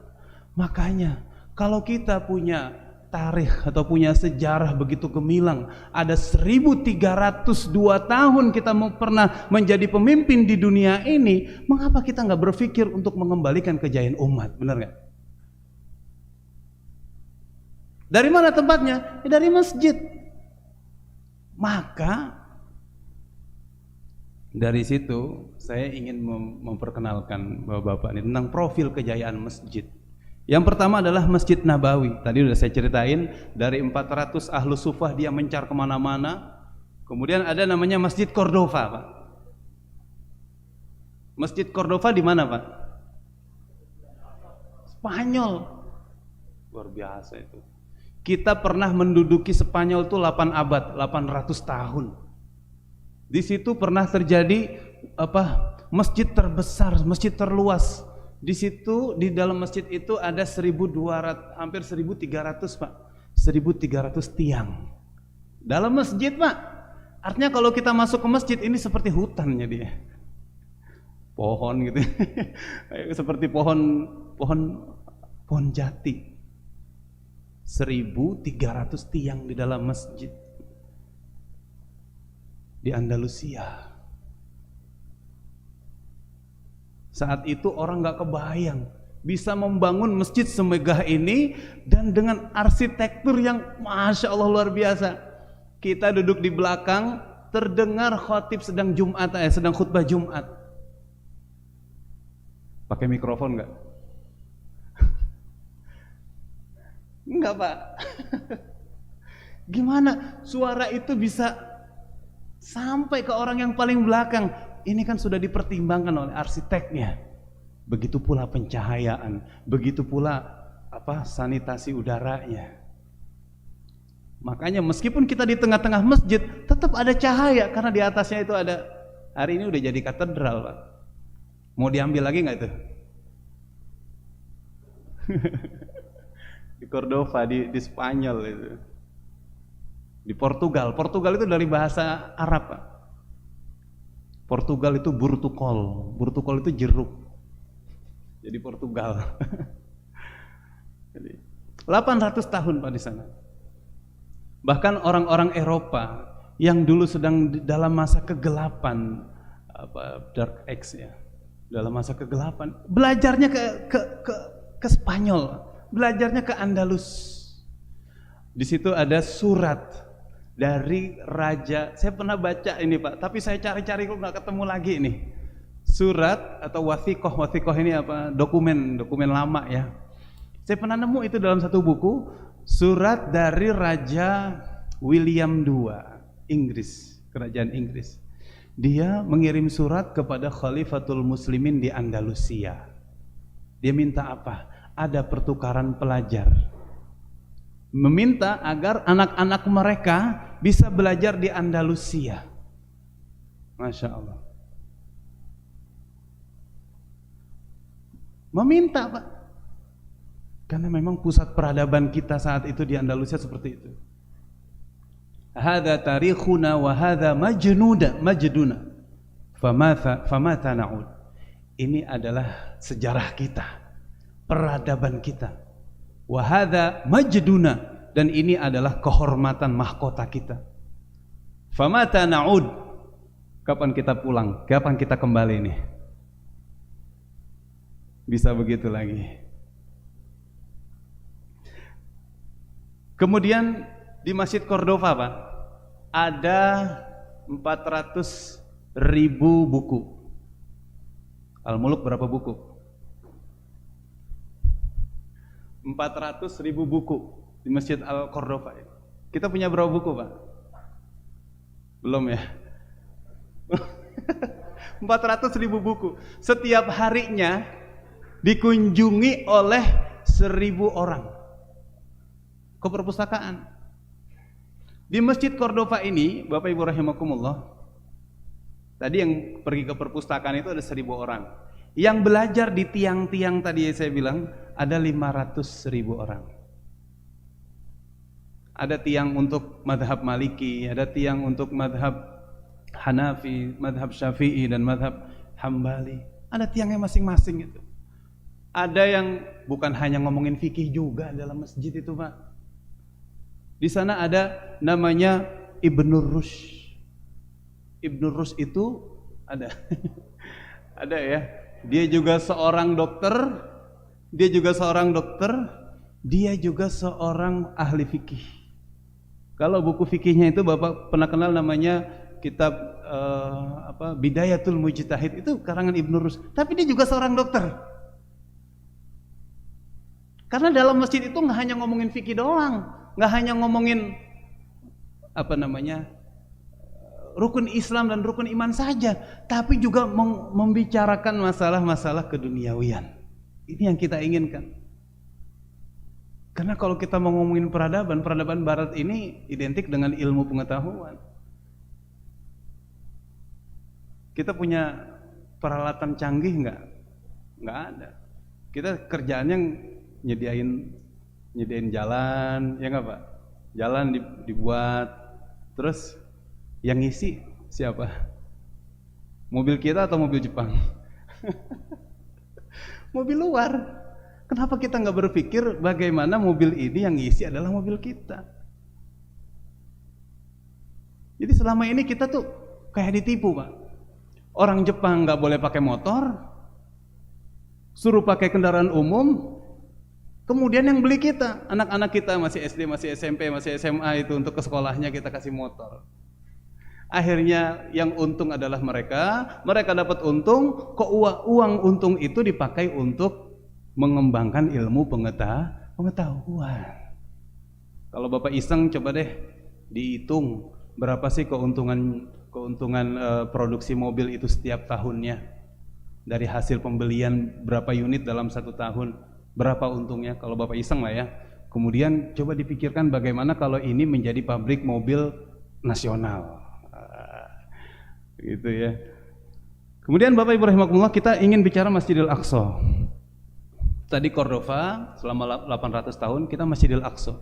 Makanya kalau kita punya tarikh atau punya sejarah begitu gemilang, ada 1302 tahun kita pernah menjadi pemimpin di dunia ini, mengapa kita nggak berpikir untuk mengembalikan kejayaan umat? Benar nggak? Dari mana tempatnya? Ya, dari masjid. Maka dari situ saya ingin memperkenalkan bapak-bapak ini tentang profil kejayaan masjid. Yang pertama adalah Masjid Nabawi. Tadi sudah saya ceritain, dari 400 ahlu sufah dia mencar kemana-mana. Kemudian ada namanya Masjid Cordova Pak. Masjid Cordova di mana Pak? Spanyol. Luar biasa itu. Kita pernah menduduki Spanyol itu 8 abad, 800 tahun. Di situ pernah terjadi masjid terbesar, masjid terluas. Di situ, di dalam masjid itu ada 1.200, hampir 1.300 Pak, 1.300 tiang dalam masjid Pak. Artinya kalau kita masuk ke masjid ini seperti hutannya dia, pohon gitu, seperti pohon jati. 1.300 tiang di dalam masjid di Andalusia. Saat itu orang nggak kebayang bisa membangun masjid semegah ini dan dengan arsitektur yang masya Allah luar biasa. Kita duduk di belakang, terdengar khatib sedang khutbah Jumat. Pakai mikrofon nggak? Enggak Pak. Gimana suara itu bisa sampai ke orang yang paling belakang? Ini kan sudah dipertimbangkan oleh arsiteknya. Begitu pula pencahayaan, begitu pula sanitasi udaranya. Makanya meskipun kita di tengah-tengah masjid, tetap ada cahaya karena di atasnya itu ada. Hari ini udah jadi katedral Pak. Mau diambil lagi nggak itu? Di Cordova, di Spanyol itu. Di Portugal. Portugal itu dari bahasa Arab Pak. Portugal itu burtukol. Burtukol itu jeruk. Jadi Portugal. Jadi 800 tahun Pak di sana. Bahkan orang-orang Eropa yang dulu sedang dalam masa kegelapan, dark age ya, dalam masa kegelapan, belajarnya ke Spanyol, belajarnya ke Andalus. Di situ ada surat dari raja. Saya pernah baca ini Pak, tapi saya cari-cari kok nggak ketemu lagi ini. Surat atau wathikoh ini apa? Dokumen lama ya. Saya pernah nemu itu dalam satu buku, surat dari Raja William II, Inggris, kerajaan Inggris. Dia mengirim surat kepada Khalifatul Muslimin di Andalusia. Dia minta apa? Ada pertukaran pelajar. Meminta agar anak-anak mereka bisa belajar di Andalusia. Masya Allah. Meminta Pak. Karena memang pusat peradaban kita saat itu di Andalusia seperti itu. Hadza tarikhuna wa hadza majduna. Famata na'ud. Ini adalah sejarah kita, peradaban kita. Wa hadza majduna, dan ini adalah kehormatan mahkota kita. Famata na'ud. Kapan kita pulang? Kapan kita kembali nih? Bisa begitu lagi. Kemudian di Masjid Cordova Pak, ada 400.000 buku. Al-Muluk berapa buku? 400.000 buku di Masjid Al-Cordova. Kita punya berapa buku Pak? Belum ya? 400.000 buku. Setiap harinya dikunjungi oleh 1.000 orang ke perpustakaan. Di Masjid Cordova ini, Bapak Ibu rahimakumullah, tadi yang pergi ke perpustakaan itu ada 1.000 orang. Yang belajar di tiang-tiang tadi saya bilang ada 500.000 orang. Ada tiang untuk madhab Maliki, ada tiang untuk madhab Hanafi, madhab Syafi'i, dan madhab Hambali. Ada tiangnya masing-masing itu. Ada yang bukan hanya ngomongin fikih juga dalam masjid itu Pak. Di sana ada namanya Ibnu Rushd. Ibnu Rushd itu ada. Ada ya. Dia juga seorang dokter. Dia juga seorang ahli fikih. Kalau buku fikihnya itu Bapak pernah kenal namanya kitab Bidayatul Mujtahid, itu karangan Ibnu Rushd. Tapi dia juga seorang dokter. Karena dalam masjid itu nggak hanya ngomongin fikih doang, nggak hanya ngomongin rukun Islam dan rukun iman saja, tapi juga membicarakan masalah-masalah keduniawian. Ini yang kita inginkan. Karena kalau kita mau ngomongin peradaban Barat ini identik dengan ilmu pengetahuan. Kita punya peralatan canggih nggak? Nggak ada. Kita kerjaannya nyediain jalan, ya nggak Pak? Jalan dibuat, terus yang ngisi siapa? Mobil kita atau mobil Jepang? Mobil luar. Kenapa kita nggak berpikir bagaimana mobil ini yang ngisi adalah mobil kita? Jadi selama ini kita tuh kayak ditipu Pak. Orang Jepang nggak boleh pakai motor, suruh pakai kendaraan umum. Kemudian yang beli kita, anak-anak kita masih SD, masih SMP, masih SMA itu untuk ke sekolahnya kita kasih motor. Akhirnya yang untung adalah mereka dapat untung, kok uang untung itu dipakai untuk mengembangkan ilmu pengetahuan. Kalau Bapak iseng coba deh dihitung berapa sih keuntungan produksi mobil itu setiap tahunnya. Dari hasil pembelian berapa unit dalam 1 tahun. Berapa untungnya kalau Bapak iseng lah ya. Kemudian coba dipikirkan bagaimana kalau ini menjadi pabrik mobil nasional. Gitu ya. Kemudian Bapak Ibu rahimakumullah, kita ingin bicara Masjidil Aqsa. Tadi Cordova selama 800 tahun, kita Masjidil Aqsa.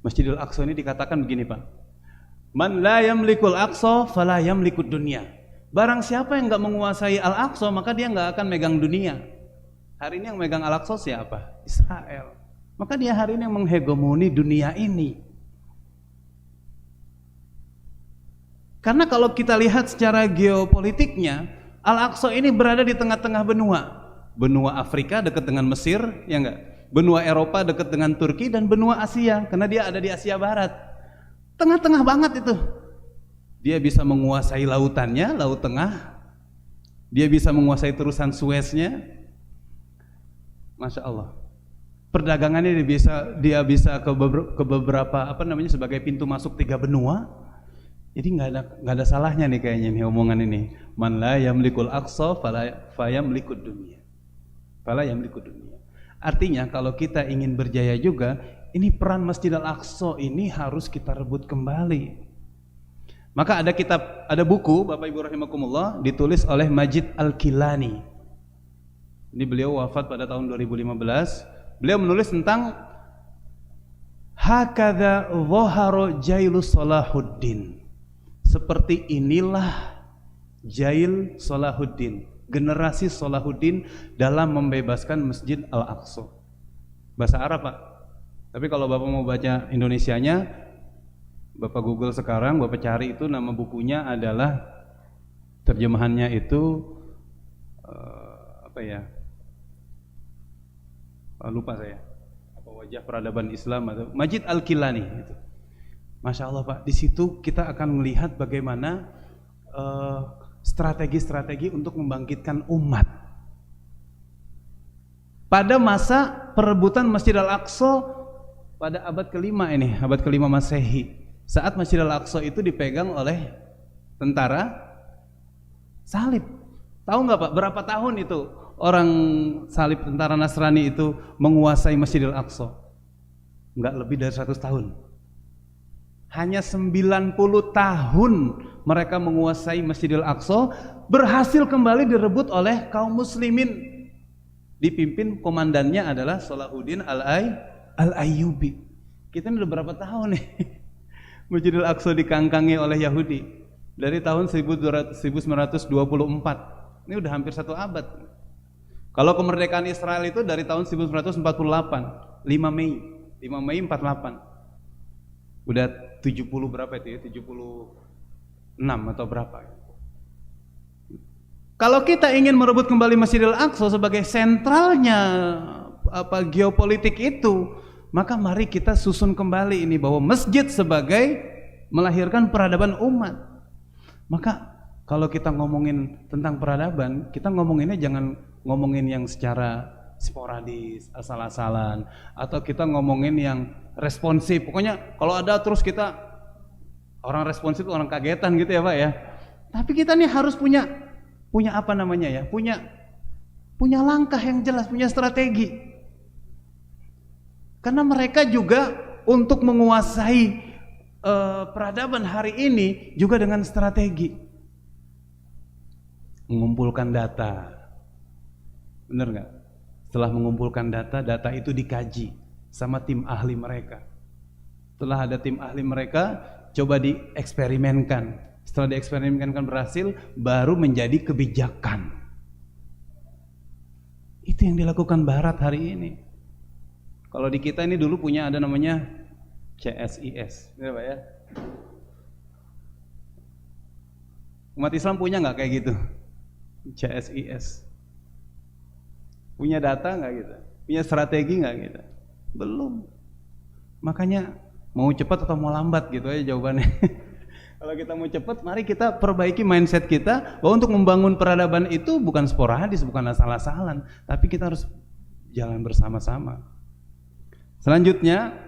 Masjidil Aqsa ini dikatakan begini Pak. Man la yamlikul Aqsa fala yamlikud dunya. Barang siapa yang enggak menguasai Al-Aqsa, maka dia enggak akan megang dunia. Hari ini yang megang Al-Aqsa siapa? Israel. Maka dia hari ini yang menghegemoni dunia ini. Karena kalau kita lihat secara geopolitiknya, Al-Aqsa ini berada di tengah-tengah benua. Benua Afrika dekat dengan Mesir, ya enggak? Benua Eropa dekat dengan Turki, dan benua Asia, karena dia ada di Asia Barat. Tengah-tengah banget itu. Dia bisa menguasai lautannya, Laut Tengah. Dia bisa menguasai terusan Sueznya. Masya Allah. Perdagangannya dia bisa ke beberapa sebagai pintu masuk 3 benua. Jadi nggak ada salahnya nih kayaknya nih omongan ini. Man la yamlikul aqsa fala yamlikud dunya. Fala yamlikud dunya. Artinya kalau kita ingin berjaya juga, ini peran Masjid Al-Aqsa ini harus kita rebut kembali. Maka ada buku Bapak Ibu rahimakumullah ditulis oleh Majid Al-Kilani. Ini beliau wafat pada tahun 2015. Beliau menulis tentang hakadha dhahara jailu Salahuddin. Seperti inilah Jail Salahuddin, generasi Salahuddin dalam membebaskan Masjid Al-Aqsa. Bahasa Arab, Pak. Tapi kalau Bapak mau baca Indonesianya, Bapak Google sekarang, Bapak cari itu nama bukunya adalah terjemahannya itu lupa saya. Apa wajah peradaban Islam atau Majid Al-Kilani itu. Masya Allah Pak, di situ kita akan melihat bagaimana strategi-strategi untuk membangkitkan umat. Pada masa perebutan Masjid Al-Aqsa pada abad kelima ini, abad kelima Masehi, saat Masjid Al-Aqsa itu dipegang oleh tentara salib. Tahu nggak Pak, berapa tahun itu orang salib tentara Nasrani itu menguasai Masjid Al-Aqsa? Nggak lebih dari 100 tahun. Hanya 90 tahun mereka menguasai Masjidil Aqsa, berhasil kembali direbut oleh kaum muslimin. Dipimpin komandannya adalah Salahuddin Al-Ayyubi. Kita ini udah berapa tahun nih Masjidil Aqsa dikangkangi oleh Yahudi? Dari tahun 1924. Ini udah hampir 1 abad. Kalau kemerdekaan Israel itu dari tahun 1948, 5 Mei 48. Udah 70 berapa itu ya? 76 atau berapa? Kalau kita ingin merebut kembali Masjidil Aqsa sebagai sentralnya geopolitik itu, maka mari kita susun kembali ini bahwa masjid sebagai melahirkan peradaban umat. Maka kalau kita ngomongin tentang peradaban, kita ngomonginnya jangan ngomongin yang secara sporadis, asal-asalan, atau kita ngomongin yang responsif. Pokoknya kalau ada terus kita orang responsif, orang kagetan gitu ya Pak ya. Tapi kita nih harus punya apa namanya ya? Punya langkah yang jelas, punya strategi. Karena mereka juga untuk menguasai peradaban hari ini juga dengan strategi. Mengumpulkan data. Benar nggak? Setelah mengumpulkan data itu dikaji sama tim ahli mereka. Setelah ada tim ahli mereka, coba dieksperimenkan. Setelah dieksperimenkan berhasil, baru menjadi kebijakan. Itu yang dilakukan Barat hari ini. Kalau di kita ini dulu punya ada namanya CSIS, ya Pak ya. Umat Islam punya nggak kayak gitu? CSIS. Punya data nggak kita? Punya strategi nggak kita? Belum. Makanya mau cepat atau mau lambat gitu aja jawabannya. Kalau kita mau cepat, mari kita perbaiki mindset kita bahwa untuk membangun peradaban itu bukan sporadis, bukan asal-asalan, tapi kita harus jalan bersama-sama. Selanjutnya,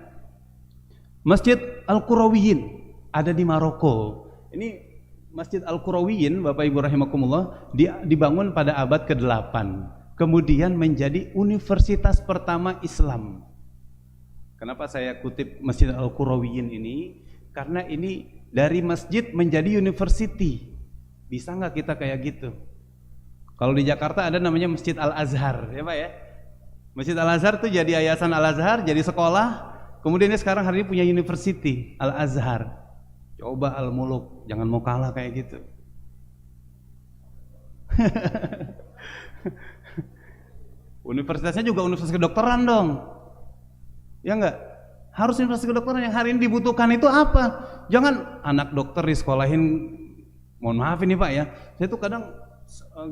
Masjid Al-Qurawiyyin ada di Maroko. Ini Masjid Al-Qurawiyyin, Bapak Ibu rahimakumullah, dibangun pada abad ke-8. Kemudian menjadi universitas pertama Islam. Kenapa saya kutip Masjid Al-Qurawiyyin ini? Karena ini dari masjid menjadi university. Bisa nggak kita kayak gitu? Kalau di Jakarta ada namanya Masjid Al-Azhar, ya Pak ya. Masjid Al-Azhar itu jadi yayasan Al-Azhar, jadi sekolah. Kemudian sekarang hari ini punya university Al-Azhar. Coba Al-Muluk, jangan mau kalah kayak gitu. Universitasnya juga universitas kedokteran dong. Ya enggak? Harus universitas kedokteran. Yang hari ini dibutuhkan itu apa? Jangan anak dokter disekolahin Mohon maaf ini Pak ya, saya tuh kadang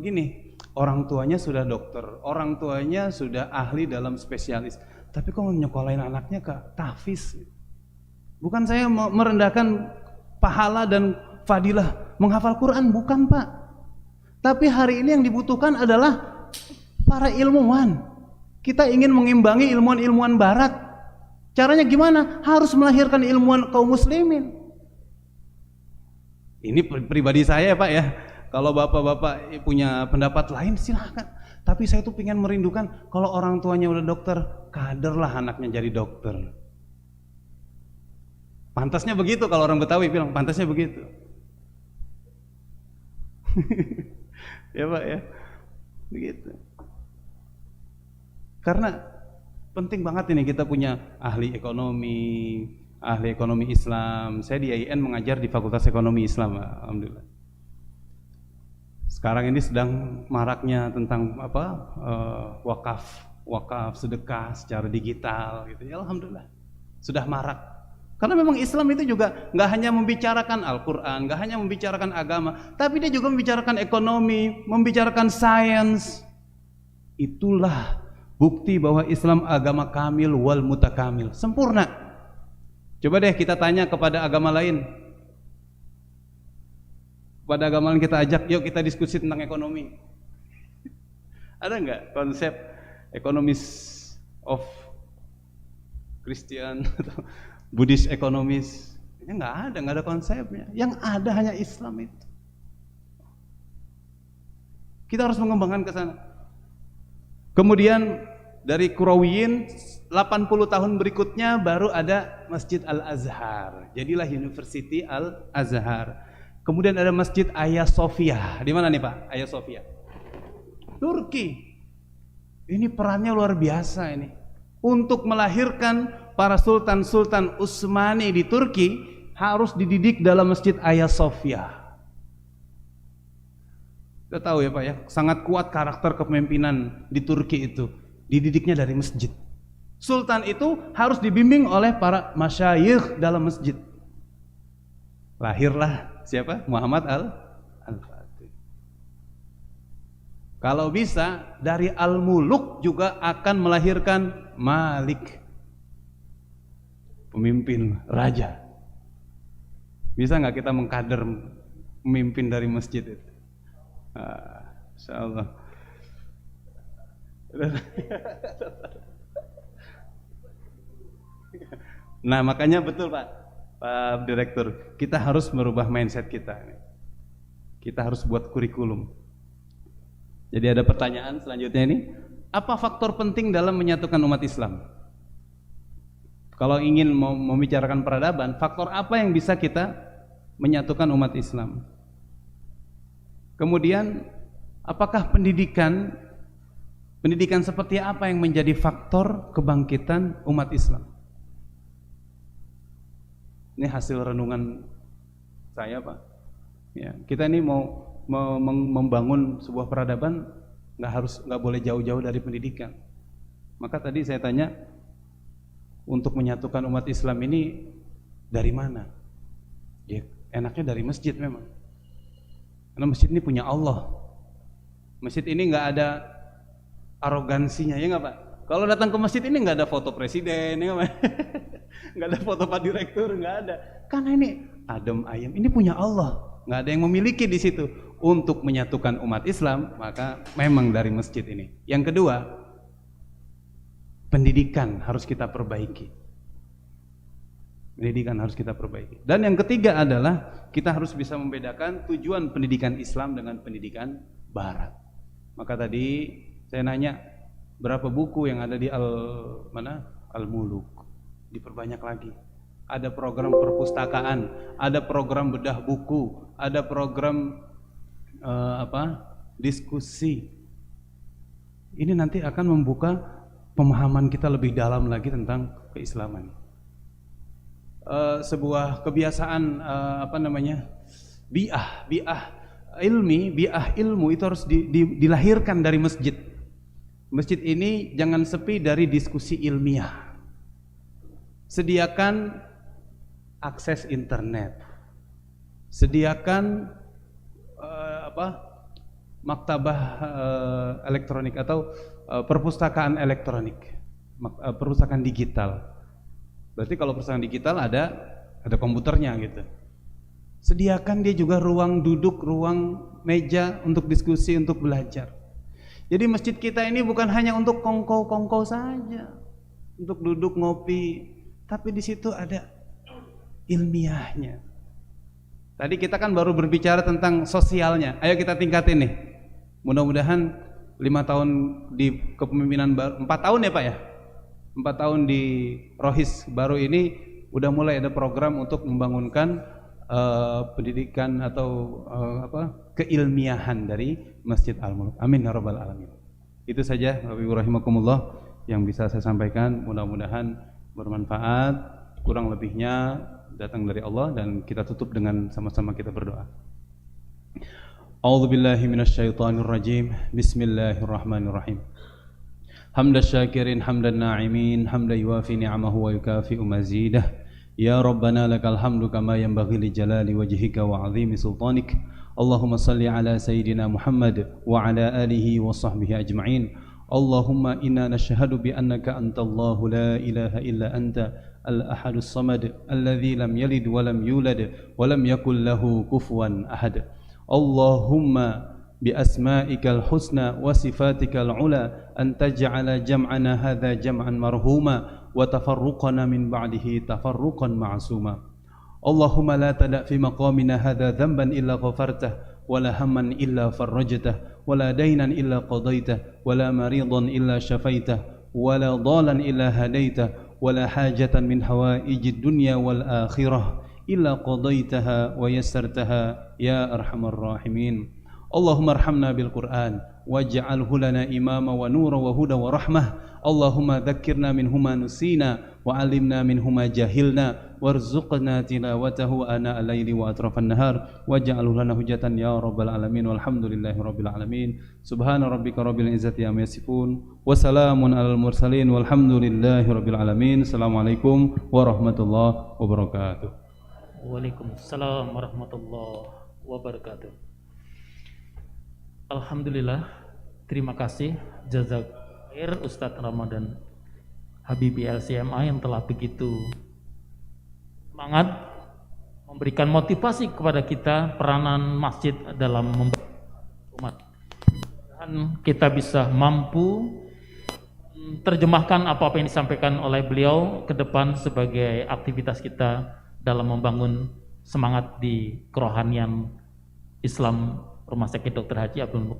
gini, orang tuanya sudah dokter, orang tuanya sudah ahli dalam spesialis, tapi kok nyekolahin anaknya ke tahfiz? Bukan saya merendahkan pahala dan fadilah menghafal Quran, bukan Pak. Tapi hari ini yang dibutuhkan adalah para ilmuwan. Kita ingin mengimbangi ilmuwan-ilmuwan barat. Caranya gimana? Harus melahirkan ilmuwan kaum muslimin. Ini pribadi saya Pak ya. Kalau bapak-bapak punya pendapat lain silahkan. Tapi saya tuh pengen merindukan kalau orang tuanya udah dokter, kaderlah anaknya jadi dokter. Pantasnya begitu kalau orang Betawi bilang, pantasnya begitu. Ya Pak ya, begitu. Karena penting banget ini kita punya ahli ekonomi Islam. Saya di IAIN mengajar di Fakultas Ekonomi Islam, alhamdulillah. Sekarang ini sedang maraknya tentang wakaf sedekah secara digital gitu. Ya alhamdulillah. Sudah marak. Karena memang Islam itu juga nggak hanya membicarakan Al-Quran, nggak hanya membicarakan agama, tapi dia juga membicarakan ekonomi, membicarakan sains. Itulah bukti bahwa Islam agama kamil wal mutakamil, sempurna. Coba deh kita tanya kepada agama lain. Pada agama lain kita ajak, yuk kita diskusi tentang ekonomi. Ada nggak konsep ekonomis of Christian atau Buddhist ekonomis? Ya nggak ada konsepnya. Yang ada hanya Islam itu. Kita harus mengembangkan ke sana. Kemudian dari Qurawiyin 80 tahun berikutnya baru ada Masjid Al-Azhar. Jadilah University Al-Azhar. Kemudian ada Masjid Hagia Sophia. Di mana nih Pak? Hagia Sophia. Turki. Ini perannya luar biasa ini. Untuk melahirkan para sultan-sultan Utsmani di Turki harus dididik dalam Masjid Hagia Sophia. Kita tahu ya Pak ya, sangat kuat karakter kepemimpinan di Turki itu. Dididiknya dari masjid. Sultan itu harus dibimbing oleh para masyayikh dalam masjid. Lahirlah siapa? Muhammad Al-Fatih. Kalau bisa dari Al-Muluk juga akan melahirkan Malik, pemimpin raja. Bisa nggak kita mengkader pemimpin dari masjid itu? Insyaallah. Nah makanya betul Pak Direktur, kita harus merubah mindset kita. Kita harus buat kurikulum. Jadi ada pertanyaan selanjutnya ini, apa faktor penting dalam menyatukan umat Islam? Kalau ingin membicarakan peradaban, faktor apa yang bisa kita menyatukan umat Islam? Kemudian, apakah pendidikan seperti apa yang menjadi faktor kebangkitan umat Islam? Ini hasil renungan saya Pak. Ya, kita ini mau membangun sebuah peradaban, nggak boleh jauh-jauh dari pendidikan. Maka tadi saya tanya, untuk menyatukan umat Islam ini dari mana? Ya, enaknya dari masjid memang. Karena masjid ini punya Allah. Masjid ini nggak ada arogansinya, ya nggak Pak? Kalau datang ke masjid ini nggak ada foto presiden, ya nggak? Nggak ada foto Pak Direktur, nggak ada. Karena ini adem ayem, ini punya Allah. Nggak ada yang memiliki di situ. Untuk menyatukan umat Islam, maka memang dari masjid ini. Yang kedua, pendidikan harus kita perbaiki. Pendidikan harus kita perbaiki. Dan yang ketiga adalah kita harus bisa membedakan tujuan pendidikan Islam dengan pendidikan Barat. Maka tadi saya nanya berapa buku yang ada di Al-Muluk. Diperbanyak lagi. Ada program perpustakaan, ada program bedah buku, ada program diskusi. Ini nanti akan membuka pemahaman kita lebih dalam lagi tentang keislaman. Sebuah kebiasaan bi'ah ilmu itu harus dilahirkan dari masjid. Masjid ini jangan sepi dari diskusi ilmiah. Sediakan akses internet, sediakan maktabah elektronik atau perpustakaan elektronik, perpustakaan digital. Berarti kalau perpustakaan digital ada komputernya gitu. Sediakan dia juga ruang duduk, ruang meja untuk diskusi, untuk belajar. Jadi masjid kita ini bukan hanya untuk kongkow-kongkow saja, untuk duduk ngopi, tapi di situ ada ilmiahnya. Tadi kita kan baru berbicara tentang sosialnya. Ayo kita tingkatin nih. Mudah-mudahan 5 tahun di kepemimpinan baru, 4 tahun ya Pak ya? 4 tahun di Rohis baru ini udah mulai ada program untuk membangunkan pendidikan atau keilmiahan dari Masjid Al-Mulk. Amin ya rabbal alamin. Itu saja Bapak Ibu rahimakumullah yang bisa saya sampaikan. Mudah-mudahan bermanfaat. Kurang lebihnya datang dari Allah, dan kita tutup dengan sama-sama kita berdoa. A'udzu billahi minasyaitonir rajim. Bismillahirrahmanirrahim. Hamdas syakirin hamdan na'imin, hamdan yuwafi ni'amahu wa yukafi'u mazidah. Ya Rabbana lakal hamdu kama yanbaghi li jalali wajhika wa 'azimi sultanik. Allahumma salli ala sayyidina Muhammad wa ala alihi wa sahbihi ajma'in. Allahumma inna nashhadu bi annaka antallahu la ilaha illa anta al-ahadus samad alladzi lam yalid wa lam yulad wa lam yakul lahu kufuwan ahad. Allahumma bi asma'ikal husna wa sifatikal ula an taj'ala jam'ana hadha jam'an marhuma wa tafarruqana min ba'dihi tafarruqan ma'suma. Allahumma la tada' fi maqamina hadha dhanban illa ghafartah wa la hamman illa farrajtah wa la daynan illa qadaitah wa la maridan illa shafaitah wa la dhalan illa hadaitah ولا حاجة من حوائج الدنيا والآخرة إلا قضيتها ويسرتها يا أرحم الراحمين. اللهم ارحمنا بالقرآن واجعله لنا إماما ونورا وهدى ورحمة. اللهم ذكرنا منه ما نسينا وعلمنا منه ما جهلنا وارزقنا تلاوته آناء الليل وأطراف النهار واجعله لنا حجة يا رب العالمين. والحمد لله رب العالمين. سبحان ربك رب العزة عما يصفون وسلام على المرسلين والحمد لله رب العالمين. السلام عليكم ورحمة الله وبركاته. Waalaikumsalam warahmatullahi wabarakatuh. Alhamdulillah, terima kasih jazakallahu Ustadz Ramadan Habibi LCMA yang telah begitu semangat memberikan motivasi kepada kita peranan masjid dalam membantu umat, dan kita bisa mampu terjemahkan apa-apa yang disampaikan oleh beliau ke depan sebagai aktivitas kita dalam membangun semangat di kerohanian Islam Rumah Sakit Dr. Haji Abdul